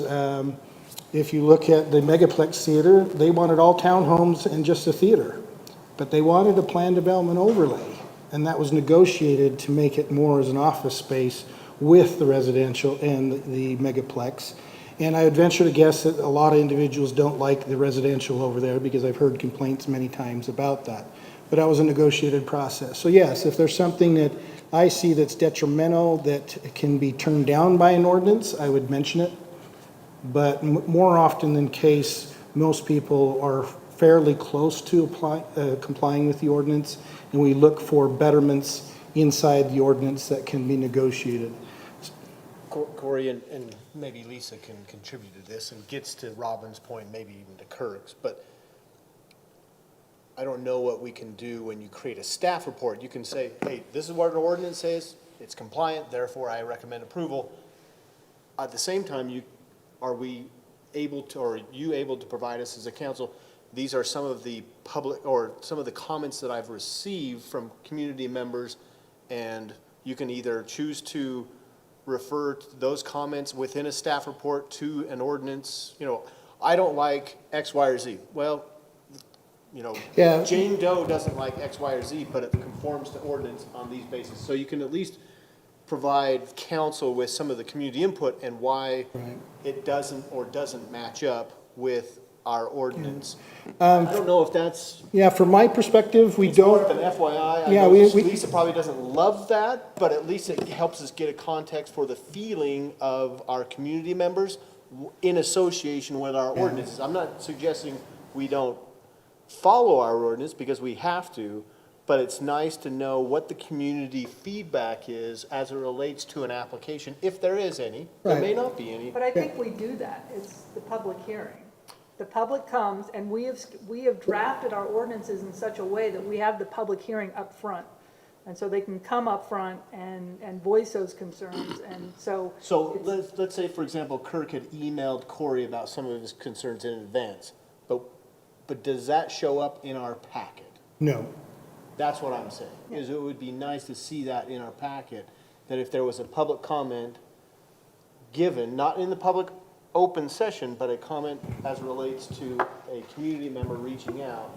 if you look at the Megaplex Theater, they wanted all townhomes and just a theater. But they wanted a planned development overlay, and that was negotiated to make it more as an office space with the residential and the Megaplex. And I would venture to guess that a lot of individuals don't like the residential over there because I've heard complaints many times about that. But that was a negotiated process. So yes, if there's something that I see that's detrimental that can be turned down by an ordinance, I would mention it. But more often than case, most people are fairly close to complying with the ordinance, and we look for betterments inside the ordinance that can be negotiated. Corey and maybe Lisa can contribute to this and gets to Robin's point, maybe even to Kirk's, but I don't know what we can do when you create a staff report. You can say, hey, this is what an ordinance says, it's compliant, therefore I recommend approval. At the same time, are we able to, or are you able to provide us as a council, these are some of the public, or some of the comments that I've received from community members, and you can either choose to refer to those comments within a staff report to an ordinance. You know, I don't like X, Y, or Z. Well, you know, Yeah. Jane Doe doesn't like X, Y, or Z, but it conforms to ordinance on these bases. So you can at least provide council with some of the community input and why it doesn't or doesn't match up with our ordinance. I don't know if that's Yeah, from my perspective, we more don't. of an FYI. I Yeah, know we- Lisa probably doesn't love that, but at least it helps us get a context for the feeling of our community members in association with our ordinances. I'm not suggesting we don't follow our ordinance because we have to, but it's nice to know what the community feedback is as it relates to an application, if there is any. There may not be any. But I think we do that. It's the public hearing. The public comes, and we have drafted our ordinances in such a way that we have the public hearing up front. And so they can come up front and voice those concerns, and so. So let's say, for example, Kirk had emailed Corey about some of his concerns in advance, but does that show up in our packet? No. That's what I'm saying, is it would be nice to see that in our packet, that if there was a public comment given, not in the public open session, but a comment as relates to a community member reaching out.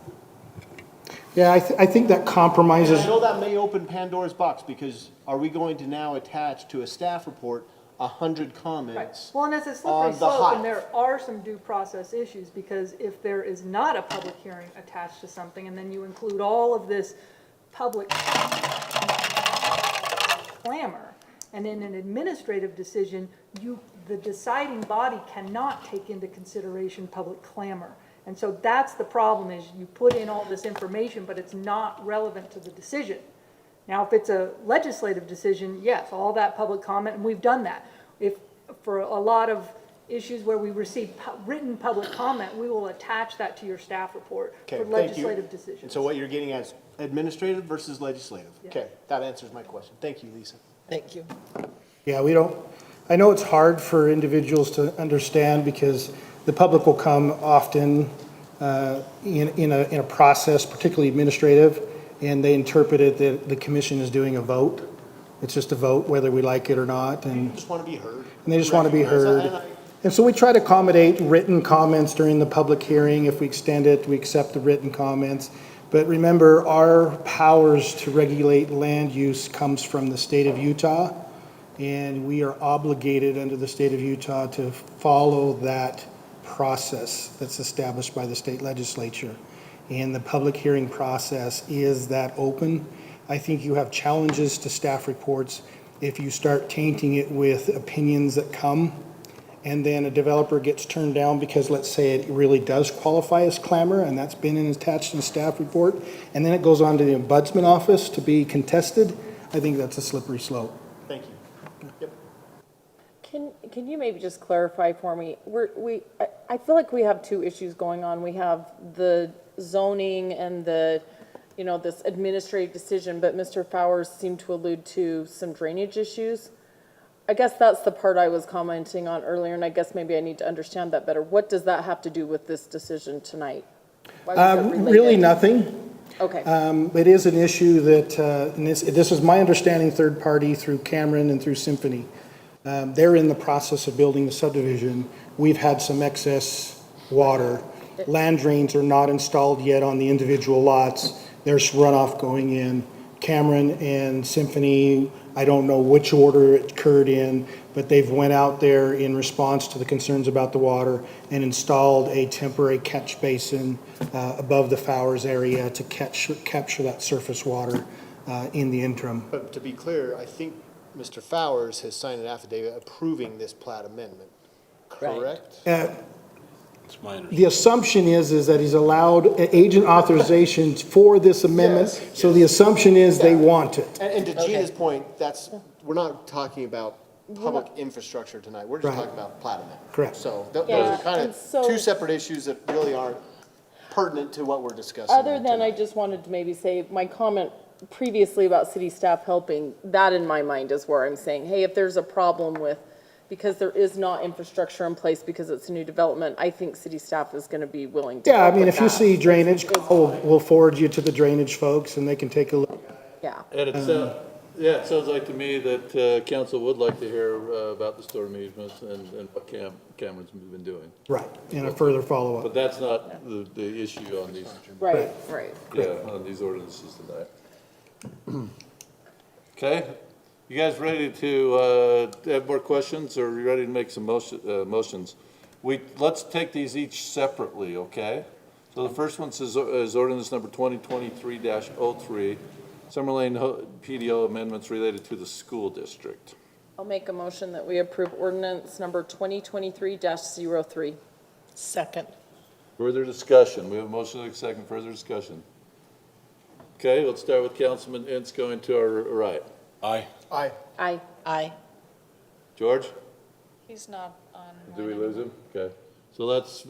Yeah, I think that compromises. I know that may open Pandora's box, because are we going to now attach to a staff report 100 comments? Well, and it's a slippery on the slope, height. and there are some due process issues, because if there is not a public hearing attached to something, and then you include all of this public clamor, and in an administrative decision, the deciding body cannot take into consideration public clamor. And so that's the problem, is you put in all this information, but it's not relevant to the decision. Now, if it's a legislative decision, yes, all that public comment, and we've done that. If, for a lot of issues where we receive written public comment, we will attach that to your staff report Okay, for thank you. legislative decisions. And so what you're getting at is administrative versus legislative? Yeah. Okay, that answers my question. Thank you, Lisa. Thank you. Yeah, we don't, I know it's hard for individuals to understand because the public will come often in a process, particularly administrative, and they interpret it that the commission is doing a vote. It's just a vote, whether we like it or not, and Just want to be heard. they just want to be Recognize that, heard. and And so we try to accommodate written comments during the public hearing. If we extend it, we accept the written comments. But remember, our powers to regulate land use comes from the state of Utah, and we are obligated under the state of Utah to follow that process that's established by the state legislature. And the public hearing process is that open. I think you have challenges to staff reports if you start tainting it with opinions that come, and then a developer gets turned down because, let's say, it really does qualify as clamor, and that's been attached in the staff report, and then it goes on to the ombudsman office to be contested. I think that's a slippery slope. Thank you. Yep. Can you maybe just clarify for me? I feel like we have two issues going on. We have the zoning and the, this administrative decision, but Mr. Fowers seemed to allude to some drainage issues. I guess that's the part I was commenting on earlier, and I guess maybe I need to understand that better. What does that have to do with this decision tonight? Why was it related? Really nothing. Okay, It is an issue that, and this is my understanding, third party through Cameron and through Symphony. They're in the process of building the subdivision. We've had some excess water. Land drains are not installed yet on the individual lots. There's runoff going in. Cameron and Symphony, I don't know which order it occurred in, but they've went out there in response to the concerns about the water and installed a temporary catch basin above the Fowers area to capture that surface water in the interim. But to be clear, I think Mr. Fowers has signed an affidavit approving this plat amendment, correct? It's my understanding. The assumption is that he's allowed agent authorization for this amendment, Yes, so the assumption is they want it. And to Gina's point, we're not talking about public infrastructure tonight. We're just Right. talking about plat amendment. Correct. So those Yeah, are kind and of so- two separate issues that really aren't pertinent to what we're discussing. other than I tonight. just wanted to maybe say, my comment previously about city staff helping, that in my mind is where I'm saying, hey, if there's a problem with, because there is not infrastructure in place because it's a new development, I think city staff is gonna be willing to Yeah, I help mean, with if you that. see drainage, we'll forward you to the drainage folks and they can take a look. Yeah. And it sounds like to me that council would like to hear about the storm easements and what Cameron's been doing. Right, and a further follow-up. But that's not the issue on these, Right. on these ordinances tonight. Okay, you guys ready to have more questions, or are you ready to make some motions? Let's take these each separately, okay? So the first one is ordinance number 2023-03, Summer Lane PDO amendments related to the school district. I'll make a motion that we approve ordinance number 2023-03. Second. Further discussion, we have a motion and a second, further discussion. Okay, let's start with Councilman Ince going to our right. Aye. Aye. Aye. Aye. George? He's not on. Do we lose him? Okay. So that's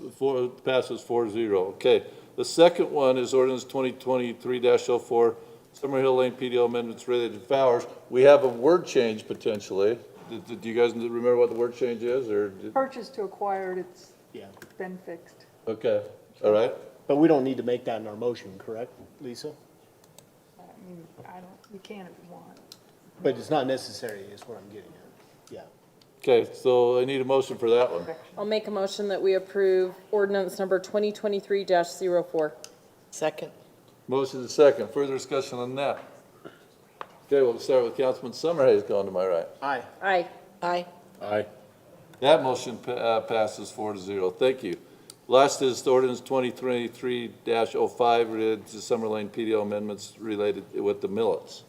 passes 4-0. Okay. The second one is ordinance 2023-04, Summerhill Lane PDO amendments related to Fowers. We have a word change potentially. Do you guys remember what the word change is, or? Purchase to acquired, it's Yeah. been fixed. Okay, all right. But we don't need to make that in our motion, correct, Lisa? I mean, you can if you want. But it's not necessary, is what I'm getting at. Yeah. Okay, so I need a motion for that one. I'll make a motion that we approve ordinance number 2023-04. Second. Motion is second. Further discussion on that? Okay, we'll start with Councilman Summerhays going to my right. Aye. Aye. Aye. Aye. That motion passes 4-0. Thank you. Last is ordinance 2023-05 related to Summer Lane PDO amendments related with the millets.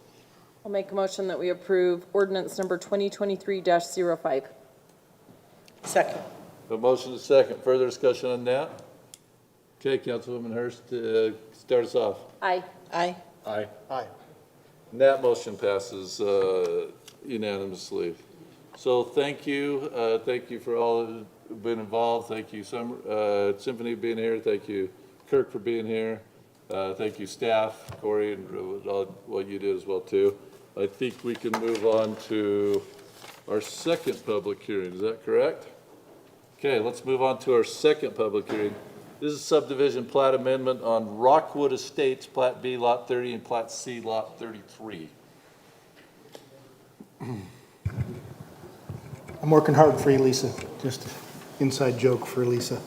I'll make a motion that we approve ordinance number 2023-05. Second. A motion is second. Further discussion on that? Okay, Councilwoman Hurst, start us off. Aye. Aye. Aye. Aye. And that motion passes unanimously. So thank you for all who've been involved. Thank you, Symphony for being here. Thank you, Kirk, for being here. Thank you, staff, Corey, and all what you did as well, too. I think we can move on to our second public hearing. Is that correct? Okay, let's move on to our second public hearing. This is subdivision plat amendment on Rockwood Estates, Plat B, Lot 30, and Plat C, Lot 33. I'm working hard for you, Lisa. Just an inside joke for Lisa.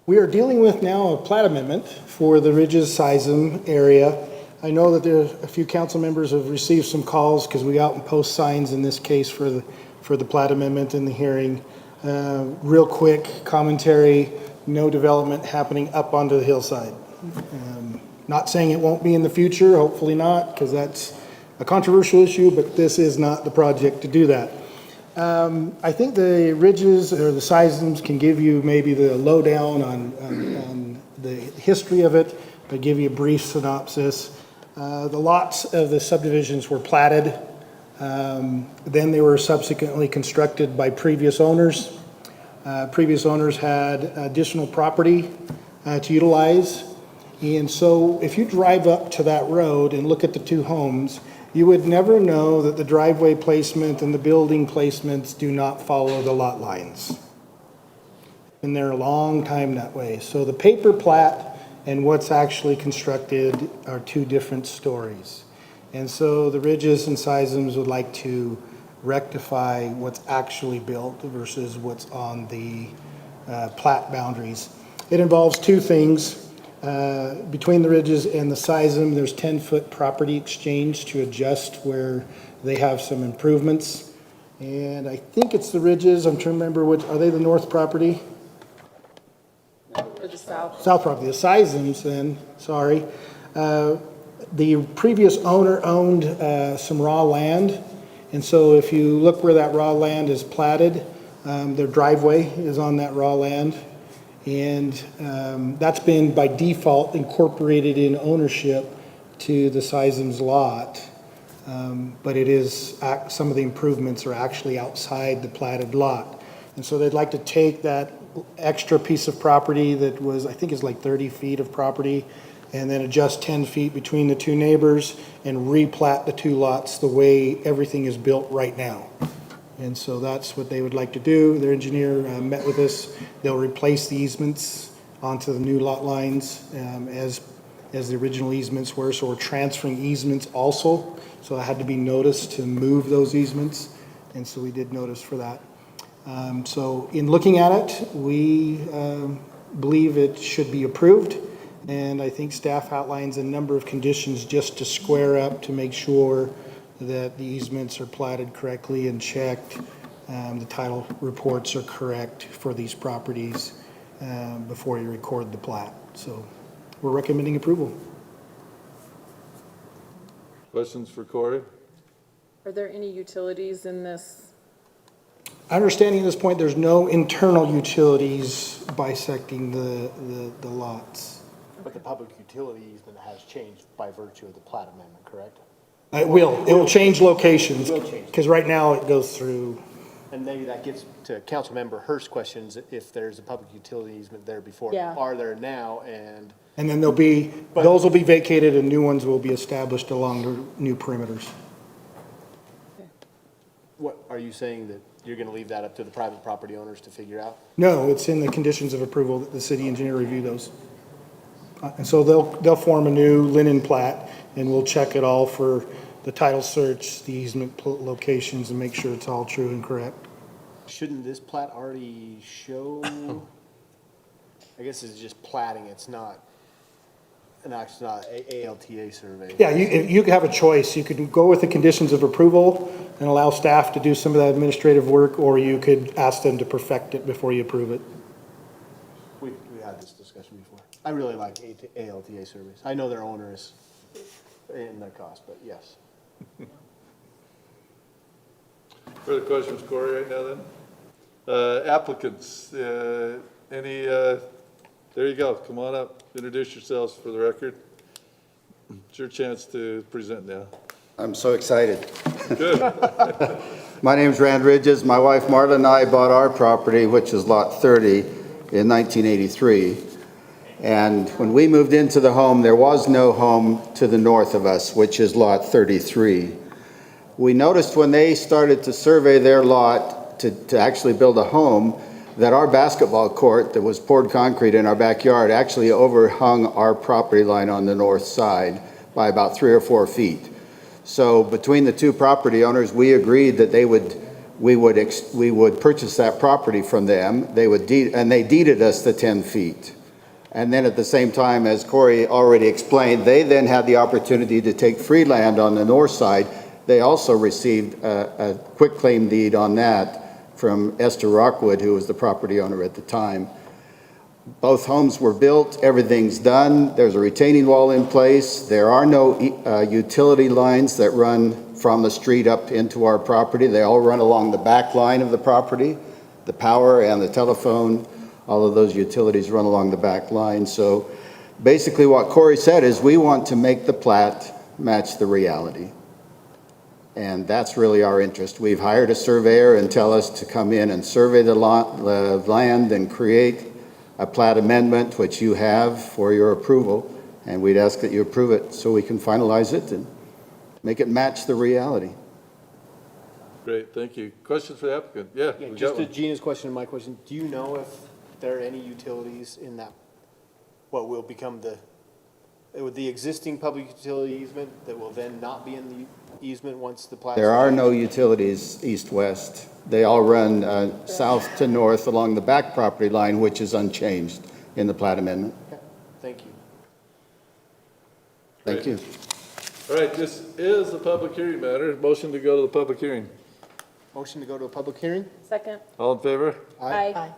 We are dealing with now a plat amendment for the Ridges Sizem area. I know that there a few council members have received some calls because we out and post signs in this case for the plat amendment in the hearing. Real quick commentary, no development happening up onto the hillside. Not saying it won't be in the future, hopefully not, because that's a controversial issue, but this is not the project to do that. I think the Ridges or the Sizems can give you maybe the lowdown on the history of it, but give you a brief synopsis. The lots of the subdivisions were platted. Then they were subsequently constructed by previous owners. Previous owners had additional property to utilize, And so if you drive up to that road and look at the two homes, you would never know that the driveway placement and the building placements do not follow the lot lines. Been there a long time that way. So the paper plat and what's actually constructed are two different stories. And so the Ridges and Sizem's would like to rectify what's actually built versus what's on the plat boundaries. It involves two things. Between the Ridges and the Sizem, there's 10-foot property exchange to adjust where they have some improvements. And I think it's the Ridges, I'm trying to remember which, are they the north property? Or the south. South property, the Sizems then, sorry. The previous owner owned some raw land, and so if you look where that raw land is platted, their driveway is on that raw land. And that's been by default incorporated in ownership to the Sizem's lot. But it is, some of the improvements are actually outside the platted lot. And so they'd like to take that extra piece of property that was, I think is like 30 feet of property, and then adjust 10 feet between the two neighbors and replat the two lots the way everything is built right now. And so that's what they would like to do. Their engineer met with us. They'll replace the easements onto the new lot lines as the original easements were. So we're transferring easements also. So it had to be noticed to move those easements. And so we did notice for that. So in looking at it, we believe it should be approved. And I think staff outlines a number of conditions just to square up to make sure that the easements are platted correctly and checked. The title reports are correct for these properties before you record the plat. So we're recommending approval. Questions for Corey? Are there any utilities in this? Understanding at this point, there's no internal utilities bisecting the lots. But the public utility easement has changed by virtue of the plat amendment, correct? It will change locations, It will change. because right now it goes through. And maybe that gets to Councilmember Hurst's questions, if there's a public utility easement there before. Yeah. Are there now, and And then those will be vacated and new ones will be established along the new perimeters. what, are you saying that you're gonna leave that up to the private property owners to figure out? No, it's in the conditions of approval that the city engineer review those. And so they'll form a new linen plat, and we'll check it all for the title search, the easement locations, and make sure it's all true and correct. Shouldn't this plat already show, I guess it's just platting, it's not an ALTA survey. Yeah, you have a choice. You could go with the conditions of approval and allow staff to do some of that administrative work, or you could ask them to perfect it before you approve it. We had this discussion before. I really like ALTA surveys. I know they're onerous in their cost, but yes. Further questions, Corey, right now then? Applicants, there you go, come on up, introduce yourselves for the record. It's your chance to present now. I'm so excited. Good. My name's Rand Ridges. My wife Marla and I bought our property, which is Lot 30, in 1983. And when we moved into the home, there was no home to the north of us, which is Lot 33. We noticed when they started to survey their lot to actually build a home, that our basketball court that was poured concrete in our backyard actually overhung our property line on the north side by about 3 or 4 feet. So between the two property owners, we agreed that we would purchase that property from them. And they deeded us the 10 feet. And then at the same time, as Corey already explained, they then had the opportunity to take free land on the north side. They also received a quitclaim deed on that from Esther Rockwood, who was the property owner at the time. Both homes were built, everything's done, there's a retaining wall in place, there are no utility lines that run from the street up into our property. They all run along the back line of the property. The power and the telephone, all of those utilities run along the back line. So basically what Corey said is we want to make the plat match the reality. And that's really our interest. We've hired a surveyor and tell us to come in and survey the land and create a plat amendment, which you have for your approval. And we'd ask that you approve it so we can finalize it and make it match the reality. Great, thank you. Questions for the applicant? Yeah, Yeah, we just got to one. Gina's question and my question, do you know if there are any utilities in that, what will become with the existing public utility easement that will then not be in the easement once the plat? There are no utilities east-west. They all run south to north along the back property line, which is unchanged in the plat amendment. Thank you. Thank you. All right, this is a public hearing matter. Motion to go to the public hearing. Motion to go to a public hearing? Second. All in favor? Aye.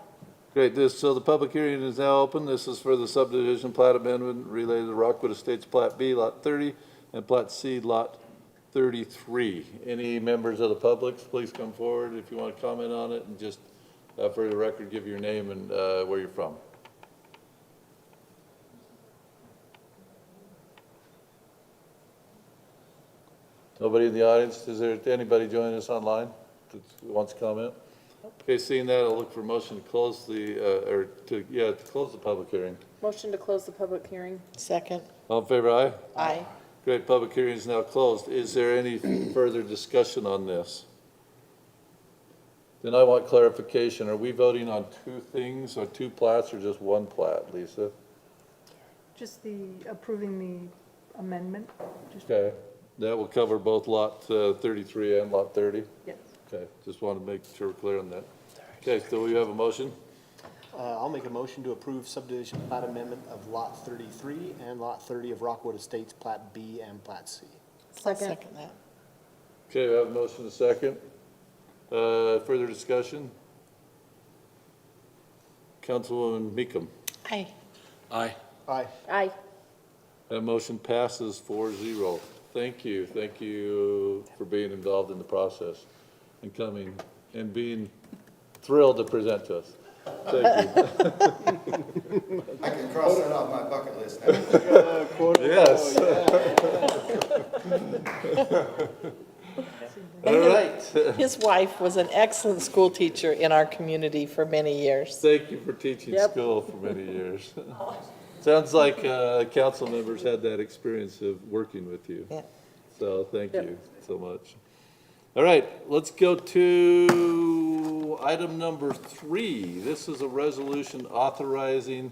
Great, so the public hearing is now open. This is for the subdivision plat amendment related to Rockwood Estates Plat B, Lot 30, and Plat C, Lot 33. Any members of the public, please come forward if you want to comment on it, and just for the record, give your name and where you're from. Nobody in the audience? Is there anybody joining us online that wants to comment? Okay, seeing that, I'll look for a motion to close to close the public hearing. Motion to close the public hearing. Second. All in favor, aye? Aye. Great, public hearing is now closed. Is there any further discussion on this? Then I want clarification. Are we voting on two things, or two plats, or just one plat, Lisa? Just approving the amendment, just, Okay, that will cover both Lot 33 and Lot 30? yes. Okay, just want to make sure we're clear on that. Okay, so we have a motion? I'll make a motion to approve subdivision plat amendment of Lot 33 and Lot 30 of Rockwood Estates Plat B and Plat C. Second. that. Okay, we have a motion and a second. Further discussion? Councilwoman Meekum. Aye. Aye. Aye. Aye. That motion passes 4-0. Thank you for being involved in the process and coming and being thrilled to present to us. Thank you. I can cross that off my bucket list. Yes. All right. His wife was an excellent school teacher in our community for many years. Thank you for teaching school for many years. Sounds like council members had that experience of working with you. Yeah. So thank you so much. All right, let's go to item number 3. This is a resolution authorizing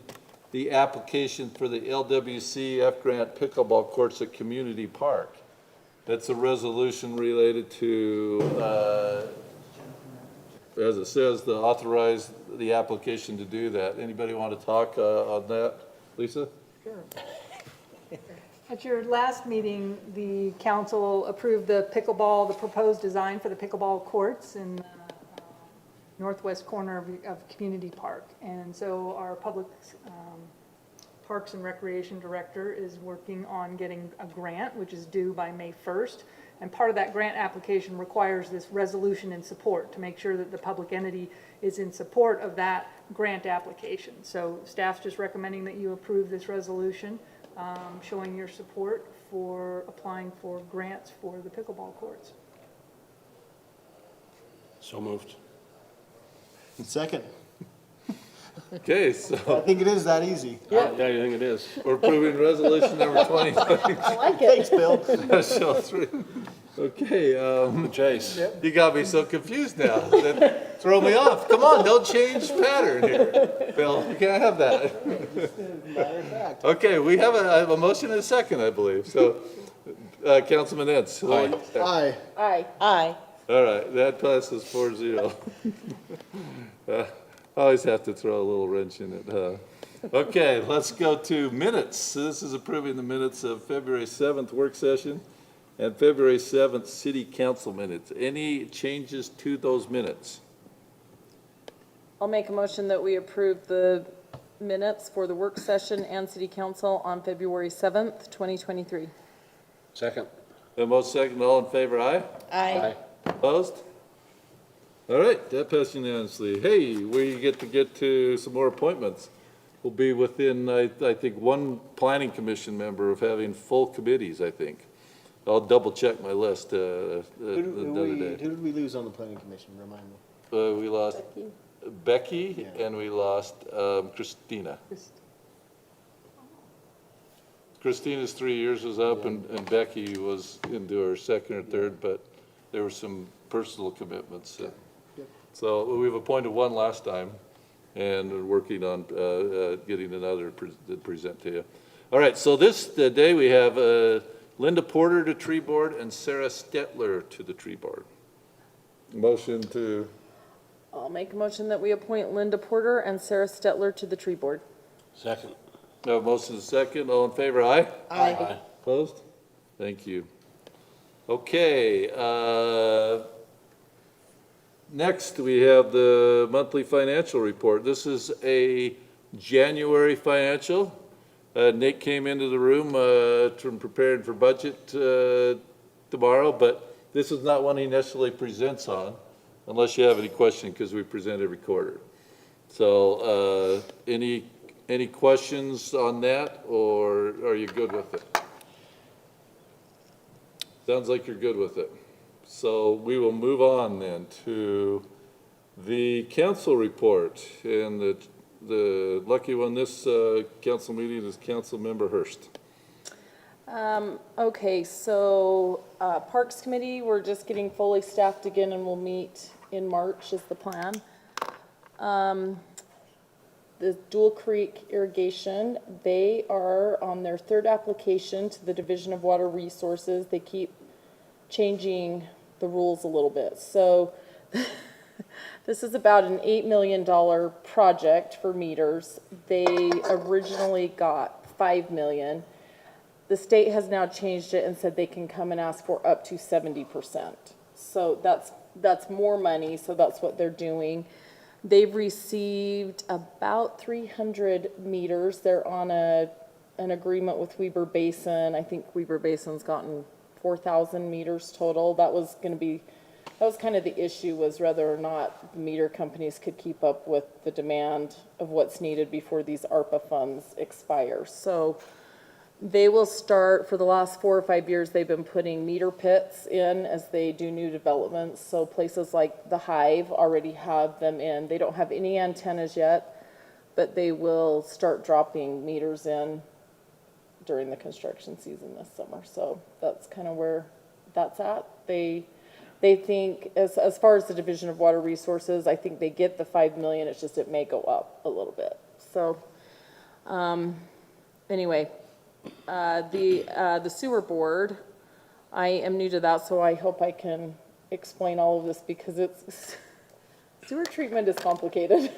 the application for the LWCF grant pickleball courts at Community Park. That's a resolution related to, as it says, to authorize the application to do that. Anybody want to talk on that? Lisa? Sure. At your last meeting, the council approved the proposed design for the pickleball courts in the northwest corner of Community Park. And so our public Parks and Recreation Director is working on getting a grant, which is due by May 1st. And part of that grant application requires this resolution in support to make sure that the public entity is in support of that grant application. So staff's just recommending that you approve this resolution, showing your support for applying for grants for the pickleball courts. So moved. Second. Okay, so I think it is that easy. Yeah, I think it is. we're approving resolution number 20. I like it. Thanks, Bill. Shall 3. Okay, Chase. you got me so confused now. That throw me off. Come on, don't change pattern here. Bill, you can't have that. Matter of fact. Okay, we have a motion and a second, I believe. So, Councilman Entz. Aye. Aye. Aye. All right, that passes 4-0. Always have to throw a little wrench in it, huh? Okay, let's go to minutes. So this is approving the minutes of February 7th work session and February 7th city council minutes. Any changes to those minutes? I'll make a motion that we approve the minutes for the work session and city council on February 7th, 2023. Second. The most second, all in favor, aye? Aye. Opposed? All right, that passed unanimously. Hey, we get to some more appointments. We'll be within, I think, one planning commission member of having full committees, I think. I'll double check my list the other day. Who did we lose on the planning commission? Remind me. We lost Becky and we lost Christina. Christina's 3 years was up, and Becky was into her second or third, but there were some personal commitments. So we've appointed one last time, and we're working on getting another to present to you. All right, so this day we have Linda Porter to Tree Board and Sarah Stetler to the Tree Board. Motion to... I'll make a motion that we appoint Linda Porter and Sarah Stetler to the tree board. Second. Motion is second. All in favor, aye? Aye. Opposed? Thank you. Okay, next we have the monthly financial report. This is a January financial. Nick came into the room from preparing for budget tomorrow, but this is not one he necessarily presents on, unless you have any question, because we present every quarter. So any questions on that, or are you good with it? Sounds like you're good with it. So we will move on then to the council report, and the lucky one this council meeting is Councilmember Hurst. Okay, so Parks Committee, we're just getting fully staffed again, and we'll meet in March is the plan. The Dual Creek Irrigation, they are on their third application to the Division of Water Resources. They keep changing the rules a little bit. So this is about an $8 million project for meters. They originally got $5 million. The state has now changed it and said they can come and ask for up to 70%. So that's more money, so that's what they're doing. They've received about 300 meters. They're on an agreement with Weber Basin. I think Weber Basin's gotten 4,000 meters total. That was kind of the issue, was whether or not the meter companies could keep up with the demand of what's needed before these ARPA funds expire. So they will start, for the last 4 or 5 years, they've been putting meter pits in as they do new developments. So places like the Hive already have them in. They don't have any antennas yet, but they will start dropping meters in during the construction season this summer. So that's kind of where that's at. They think, as far as the Division of Water Resources, I think they get the $5 million. It's just it may go up a little bit. So anyway. The sewer board, I am new to that, so I hope I can explain all of this, because sewer treatment is complicated.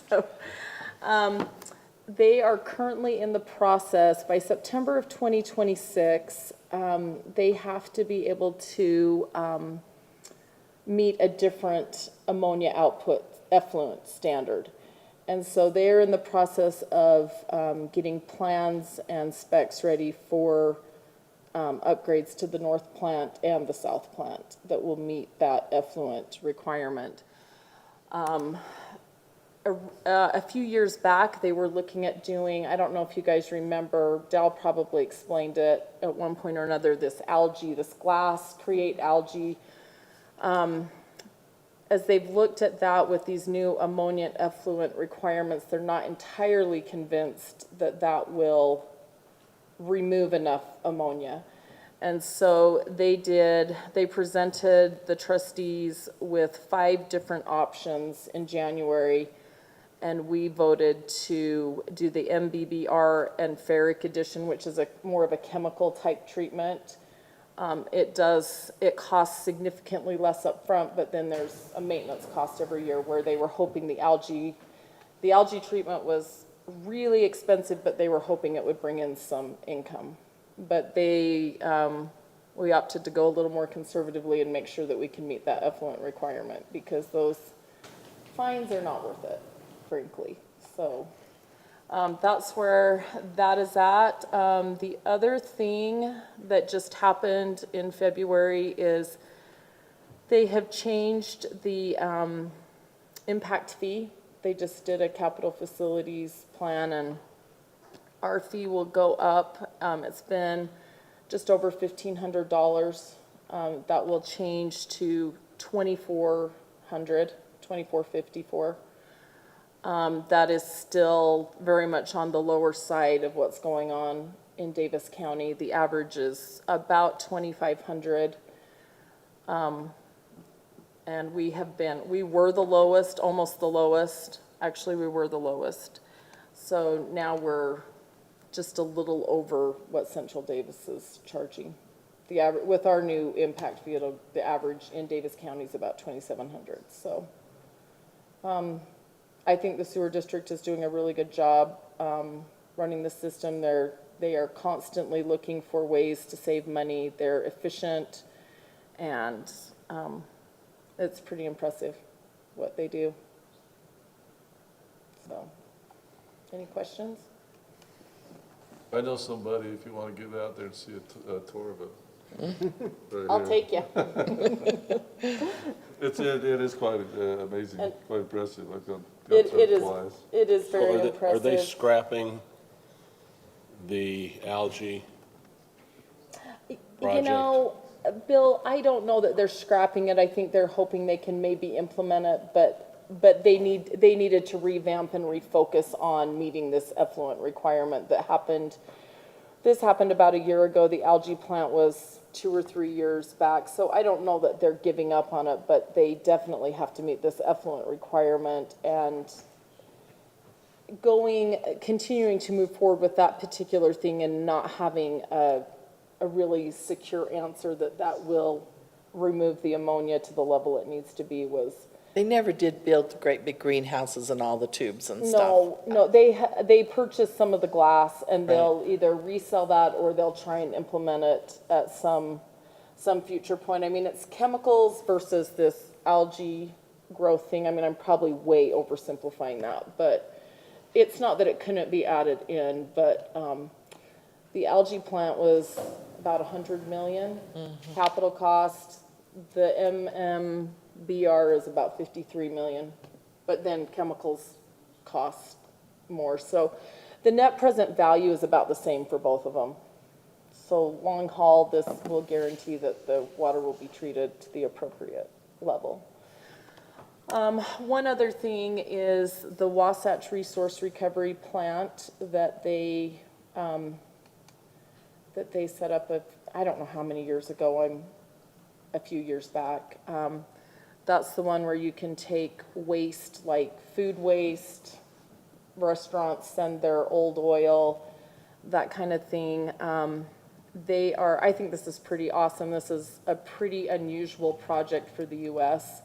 So, they are currently in the process. By September of 2026, they have to be able to meet a different ammonia output effluent standard. And so they're in the process of getting plans and specs ready for upgrades to the north plant and the south plant that will meet that effluent requirement. A few years back, they were looking at doing, I don't know if you guys remember, Dal probably explained it at one point or another, this algae, this glass, create algae. As they've looked at that with these new ammonia effluent requirements, they're not entirely convinced that that will remove enough ammonia. And so they presented the trustees with 5 different options in January, and we voted to do the MBBR and ferric addition, which is more of a chemical type treatment. It costs significantly less up front, but then there's a maintenance cost every year, where they were hoping the algae treatment was really expensive, but they were hoping it would bring in some income. But we opted to go a little more conservatively and make sure that we can meet that effluent requirement, because those fines are not worth it, frankly. So that's where that is at. The other thing that just happened in February is they have changed the impact fee. They just did a capital facilities plan, and our fee will go up. It's been just over $1,500. That will change to $2,454. That is still very much on the lower side of what's going on in Davis County. The average is about 2,500. And we were the lowest, almost the lowest. Actually, we were the lowest. So now we're just a little over what Central Davis is charging. The average, with our new impact fee, the average in Davis County is about 2,700. So I think the sewer district is doing a really good job running the system. They are constantly looking for ways to save money. They're efficient, and it's pretty impressive what they do. So, any questions? I know somebody, if you want to get out there and see a tour of it. Right I'll here. take you. It is quite amazing, And quite impressive. I've gone It there is, twice. it is very Are impressive. they scrapping the algae You project? know, Bill, I don't know that they're scrapping it. I think they're hoping they can maybe implement it, but they needed to revamp and refocus on meeting this effluent requirement that happened. This happened about a year ago. The algae plant was 2 or 3 years back. So I don't know that they're giving up on it, but they definitely have to meet this effluent requirement, and continuing to move forward with that particular thing and not having a really secure answer that will remove the ammonia to the level it needs to be was. They never did build great big greenhouses and all the tubes and stuff. No, they purchase some of the glass, and they'll either resell that or they'll try and implement it at some future point. I mean, it's chemicals versus this algae growth thing. I mean, I'm probably way oversimplifying that, but it's not that it couldn't be added in, but the algae plant was about 100 million capital cost. The MMBR is about 53 million, but then chemicals cost more. So the net present value is about the same for both of them. So long haul, this will guarantee that the water will be treated to the appropriate level. One other thing is the Wasatch Resource Recovery Plant that they set up I don't know how many years ago, a few years back. That's the one where you can take waste, like food waste, restaurants send their old oil, that kind of thing. I think this is pretty awesome. This is a pretty unusual project for the U.S.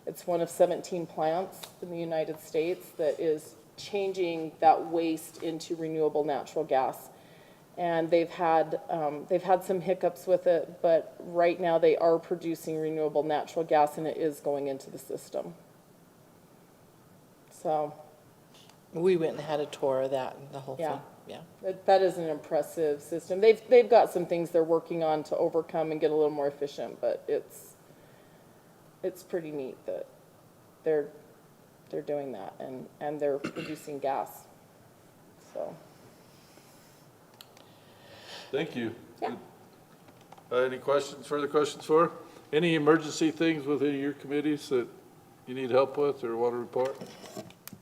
It's one of 17 plants in the United States that is changing that waste into renewable natural gas. And they've had some hiccups with it, but right now they are producing renewable natural gas, and it is going into the system. So. We went and had a tour of that, the whole Yeah. thing. Yeah. That is an impressive system. They've got some things they're working on to overcome and get a little more efficient, but it's pretty neat that they're doing that, and they're producing gas. So. Thank you. Yeah. Any questions, further questions for? Any emergency things within your committees that you need help with or want to report?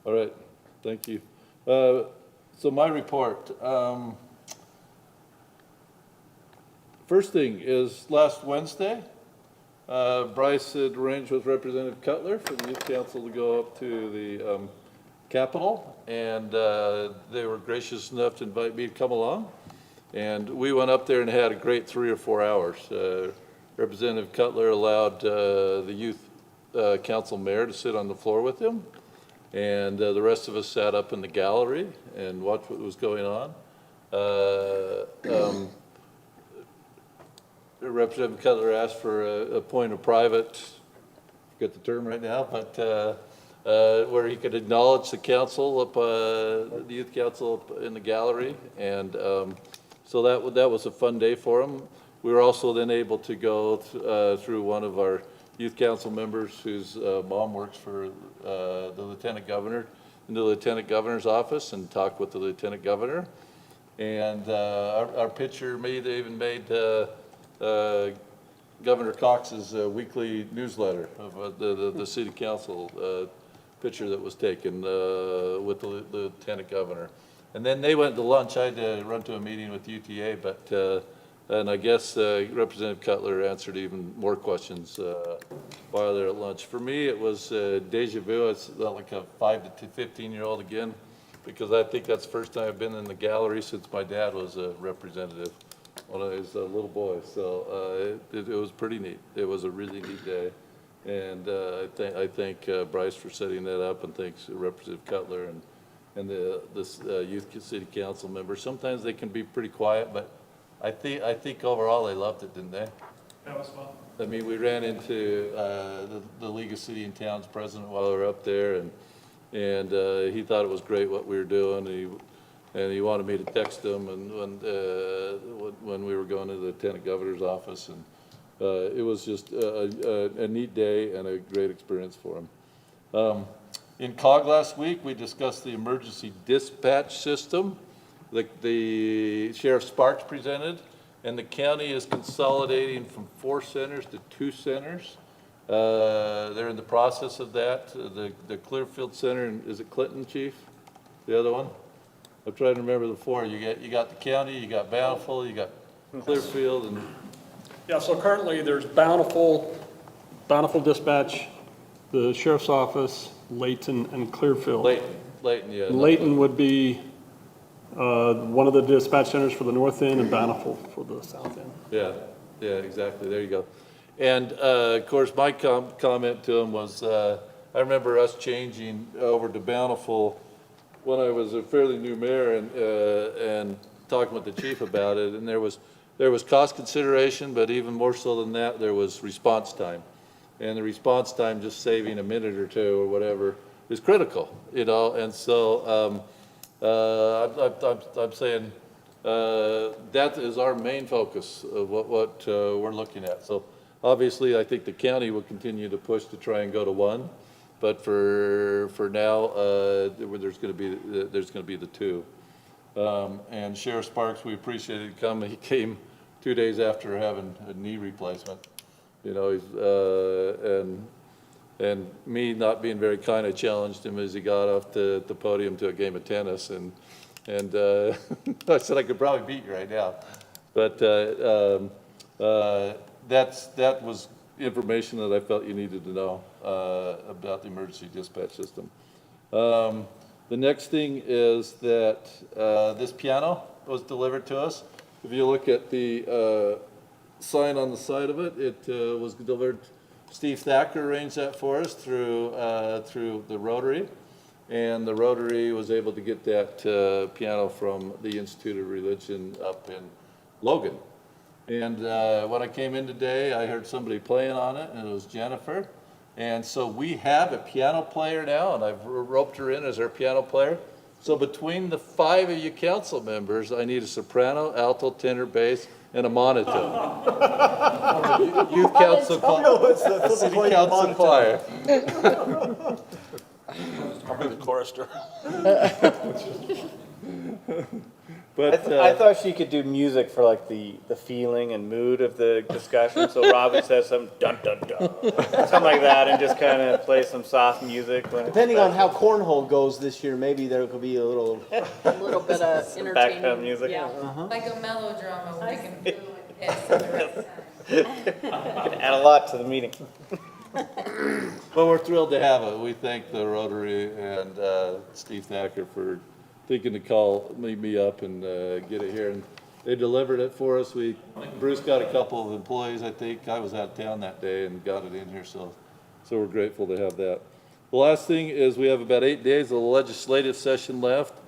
All right, thank you. So my report. First thing is last Wednesday, Bryce had arranged with Representative Cutler for the Youth Council to go up to the Capitol, and they were gracious enough to invite me to come along. And we went up there and had a great 3 or 4 hours. Representative Cutler allowed the Youth Council Mayor to sit on the floor with him, and the rest of us sat up in the gallery and watched what was going on. Representative Cutler asked for a point of private, I forget the term right now, but where he could acknowledge the council up, the Youth Council up in the gallery, and so that was a fun day for him. We were also then able to go through one of our Youth Council members whose mom works for the Lieutenant Governor in the Lieutenant Governor's office and talk with the Lieutenant Governor. And our picture even made Governor Cox's weekly newsletter of the City Council picture that was taken with the lieutenant governor. And then they went to lunch. I had to run to a meeting with UTA, but and I guess Representative Cutler answered even more questions while they're at lunch. For me, it was deja vu. It's like a 5 to 15-year-old again, because I think that's the first time I've been in the gallery since my dad was a representative when I was a little boy. So it was pretty neat. It was a really neat day. And I thank Bryce for setting that up, and thanks Representative Cutler and this youth city council members. Sometimes they can be pretty quiet, but I think overall they loved it, didn't they? That was fun. I mean, we ran into the League of City and Towns president while we were up there, and he thought it was great what we were doing. And he wanted me to text him, and when we were going to the lieutenant governor's office, and it was just a neat day and a great experience for him. In COG last week, we discussed the emergency dispatch system. The Sheriff Sparks presented, and the county is consolidating from 4 centers to 2 centers. They're in the process of that. The Clearfield Center, is it Clinton, Chief? The other one? I'm trying to remember the 4. You got the county, you got Bountiful, you got Clearfield, and yeah. So currently, there's Bountiful Dispatch, the Sheriff's Office, Layton, and Clearfield. Layton, yeah. Layton would be one of the dispatch centers for the north end, and Bountiful for the south end. Yeah, exactly. There you go. And of course, my comment to him was, I remember us changing over to Bountiful when I was a fairly new mayor, and talking with the chief about it. And there was cost consideration, but even more so than that, there was response time. And the response time, just saving a minute or two or whatever, is critical, you know. And so I'm saying that is our main focus of what we're looking at. So obviously, I think the county will continue to push to try and go to 1, but for now, there's going to be the 2. And Sheriff Sparks, we appreciated him coming. He came 2 days after having a knee replacement. You know, and me not being very kind, I challenged him as he got off the podium to a game of tennis, and I said I could probably beat you right now, but that was information that I felt you needed to know about the emergency dispatch system. The next thing is that this piano was delivered to us. If you look at the sign on the side of it, it was delivered. Steve Thacker arranged that for us through the Rotary, and the Rotary was able to get that piano from the Institute of Religion up in Logan. And when I came in today, I heard somebody playing on it, and it was Jennifer. And so we have a piano player now, and I've roped her in as our piano player. So between the 5 of you council members, I need a soprano, alto, tenor, bass, and a monotone. Youth council choir, city council choir. I'll be the chorister. But I thought she could do music for like the feeling and mood of the discussion. So Robin says some dun dun dun, something like that, and just kind of play some soft music. Depending on how cornhole goes this year, maybe there could be a little bit of entertaining background music. Yeah. Like a melodrama where they can boo and hiss at the right time. Could add a lot to the meeting. Well, we're thrilled to have it. We thank the Rotary and Steve Thacker for thinking to call me up and get it here. And they delivered it for us. Bruce got a couple of employees, I think. I was out of town that day and got it in here, so we're grateful to have that. The last thing is we have about 8 days of the legislative session left.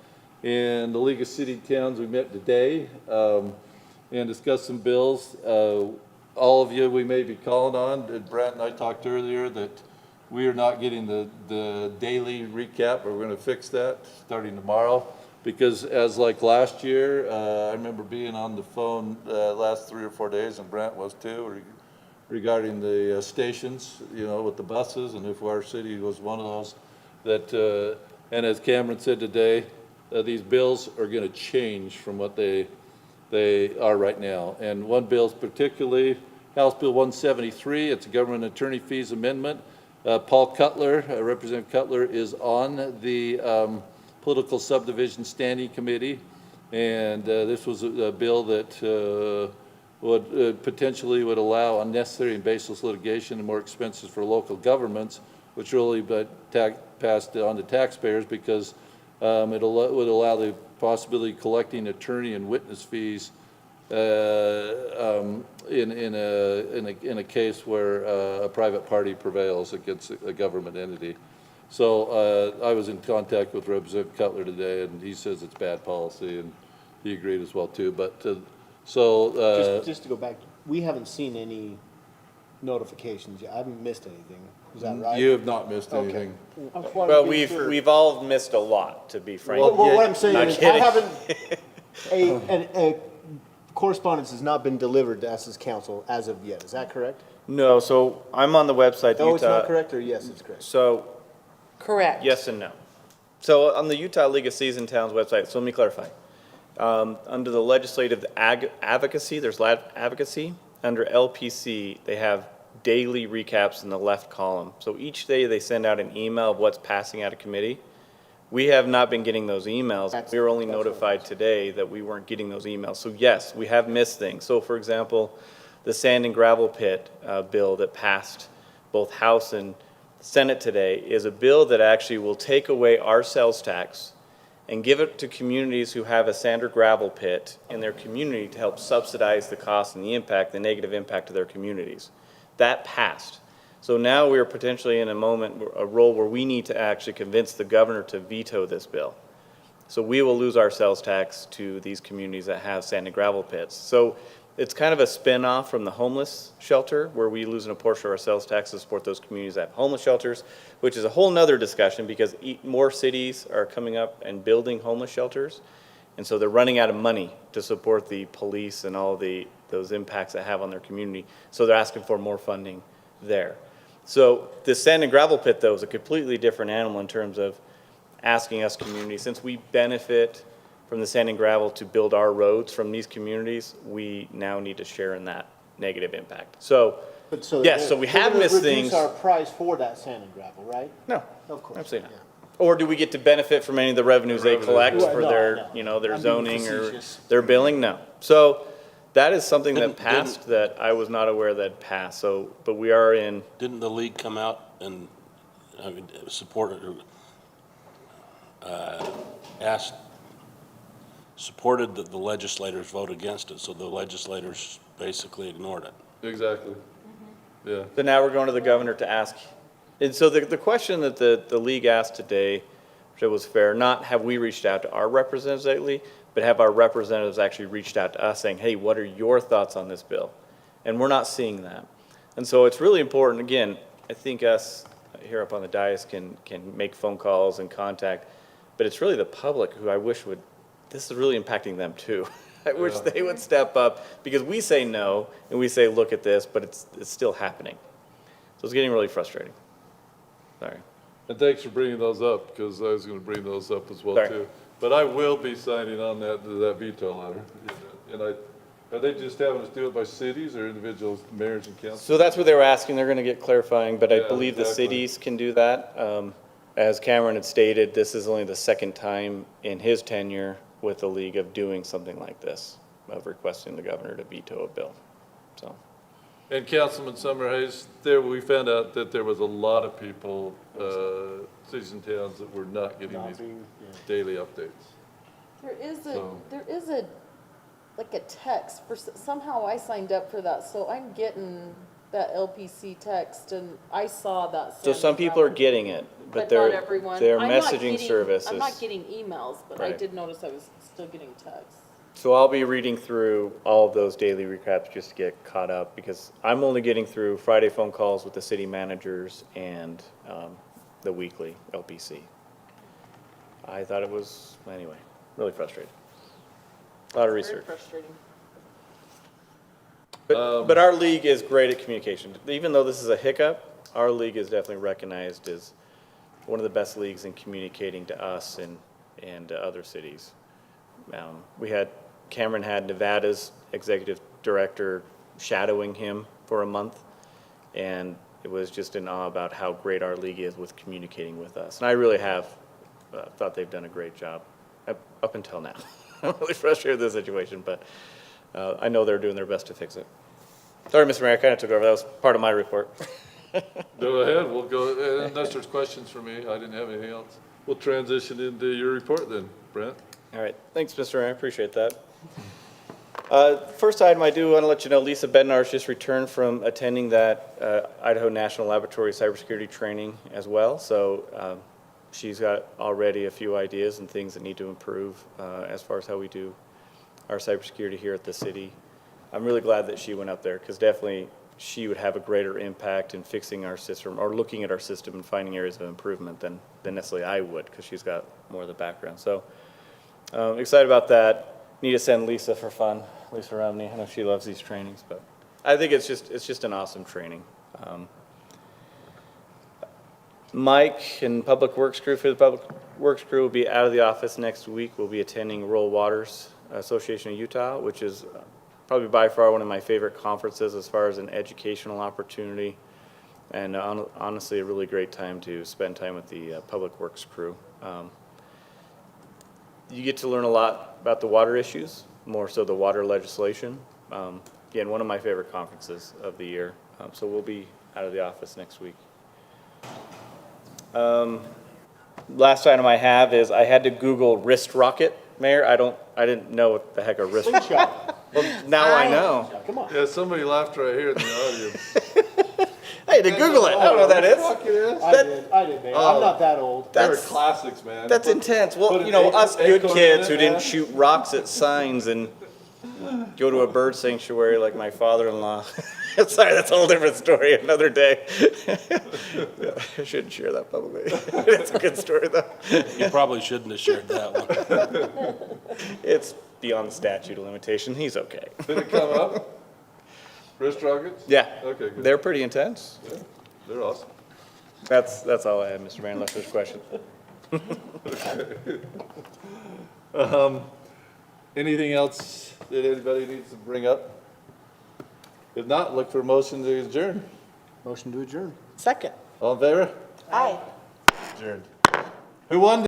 In the League of City Towns, we met today and discussed some bills. All of you we may be calling on. Brent and I talked earlier that we are not getting the daily recap, but we're going to fix that starting tomorrow. Because as like last year, I remember being on the phone last 3 or 4 days, and Brent was too, regarding the stations, you know, with the buses, and if our city was one of those that, and as Cameron said today, these bills are going to change from what they are right now. And one bill is particularly House Bill 173. It's a government attorney fees amendment. Paul Cutler, Representative Cutler, is on the Political Subdivision Standing Committee, and this was a bill that would potentially would allow unnecessary and baseless litigation and more expenses for local governments, which really passed on to taxpayers because it would allow the possibility of collecting attorney and witness fees in a case where a private party prevails against a government entity. So I was in contact with Representative Cutler today, and he says it's bad policy, and he agreed as well too. But Just to go back, we haven't seen any notifications yet. I haven't missed anything. Is that right? You have not missed anything. Well, we've all missed a lot, to be frank. Well, what I'm saying Not is, kidding. I haven't, a correspondence has not been delivered to Essex Council as of yet. Is that correct? No, so I'm on the website, No, it's Utah. not correct, or yes, it's correct? So, Correct. yes and no. So on the Utah League of Cities and Towns website, so let me clarify. Under the legislative advocacy, there's advocacy. Under LPC, they have daily recaps in the left column. So each day they send out an email of what's passing out of committee. We have not been getting those emails. We were only notified today that we weren't getting those emails. So yes, we have missed things. So for example, the sand and gravel pit bill that passed both House and Senate today is a bill that actually will take away our sales tax and give it to communities who have a sand or gravel pit in their community to help subsidize the cost and the impact, the negative impact to their communities. That passed. So now we are potentially in a role where we need to actually convince the governor to veto this bill. So we will lose our sales tax to these communities that have sand and gravel pits. So it's kind of a spin-off from the homeless shelter, where we lose a portion of our sales tax to support those communities that have homeless shelters, which is a whole nother discussion because more cities are coming up and building homeless shelters. And so they're running out of money to support the police and all those impacts that have on their community. So they're asking for more funding there. So the sand and gravel pit, though, is a completely different animal in terms of asking us communities, since we benefit from the sand and gravel to build our roads from these communities, we now need to share in that negative impact. So, yes, so we have missed things. Reduce our price for that sand and gravel, right? No, Of course. absolutely not. Or do we get to benefit from any of the revenues they collect Right, for no, their, no. their I'm being zoning or facetious. their billing? No. So that is something that Didn't- passed that I was not aware that passed. So, but we are in. Didn't the league come out and, supported that the legislators vote against it, so the legislators basically ignored it? Exactly. Yeah. So now we're going to the governor to ask. And so the question that the league asked today, which was fair, not have we reached out to our representatives lately, but have our representatives actually reached out to us saying, hey, what are your thoughts on this bill? And we're not seeing that. And so it's really important, again, I think us here up on the dais can make phone calls and contact, but it's really the public who I wish would, this is really impacting them too. I wish they would step up, because we say no, and we say, look at this, but it's still happening. So it's getting really frustrating. Sorry. And thanks for bringing those up, because I was going to bring those up as well Sorry. too. But I will be signing on that veto letter. And are they just having us do it by cities or individuals, mayors and councils? So that's what they were asking. They're going to get clarifying, but I Yeah, believe the exactly. cities can do that. As Cameron had stated, this is only the second time in his tenure with the league of doing something like this, of requesting the governor to veto a bill. So. And Councilman Summerhays, there, we found out that there was a lot of people, cities and towns that were not getting these daily updates. There is So- like a text, somehow I signed up for that, so I'm getting that LPC text, and I saw that. So some people are getting it, but not everyone. their I'm not messaging getting- service I'm is. not getting emails, but I Right. did notice I was still getting texts. So I'll be reading through all of those daily recaps just to get caught up, because I'm only getting through Friday phone calls with the city managers and the weekly LPC. I thought it was, anyway, really frustrating. A lot of Very research. frustrating. But our league is great at communication. Even though this is a hiccup, our league is definitely recognized as one of the best leagues in communicating to us and other cities. Cameron had Nevada's executive director shadowing him for a month, and it was just in awe about how great our league is with communicating with us. And I really have thought they've done a great job up until now. I'm really frustrated with the situation, but I know they're doing their best to fix it. Sorry, Mr. Mayor, I kind of took over. That was part of my report. Go ahead, we'll go, unless there's questions for me, I didn't have anything else. We'll transition into your report then, Brent. All right, thanks, Mr. Mayor, I appreciate that. First item, I do want to let you know Lisa Bednar's just returned from attending that Idaho National Laboratory Cybersecurity Training as well. So she's got already a few ideas and things that need to improve as far as how we do our cybersecurity here at the city. I'm really glad that she went up there because definitely she would have a greater impact in fixing our system or looking at our system and finding areas of improvement than necessarily I would because she's got more of the background. So excited about that. Need to send Lisa for fun. Lisa Romney, I know she loves these trainings, but I think it's just an awesome training. Mike and Public Works crew for the Public Works crew will be out of the office next week. We'll be attending Rural Waters Association of Utah, which is probably by far one of my favorite conferences as far as an educational opportunity, and honestly a really great time to spend time with the Public Works crew. You get to learn a lot about the water issues, more so the water legislation. Again, one of my favorite conferences of the year. So we'll be out of the office next week. Last item I have is I had to Google wrist rocket, Mayor. I didn't know what the heck a wrist. Well, now I know. Come on. Yeah, somebody laughed right here in the audience. I had to Google it. I don't know what that is. I did, man. I'm not that old. They were classics, man. That's intense. Well, you know, us good kids who didn't shoot rocks at signs and go to a bird sanctuary like my father-in-law. Sorry, that's a whole different story, another day. I shouldn't share that publicly. It's a good story, though. You probably shouldn't have shared that one. It's beyond the statute of limitation. He's okay. Did it come up? Wrist rockets? Yeah. Okay, good. They're pretty intense. Yeah, they're awesome. That's all I have, Mr. Mayor, unless there's questions. Anything else that anybody needs to bring up? If not, look for a motion to adjourn. Motion to adjourn. Second. All in favor? Aye. Adjourned. Who won?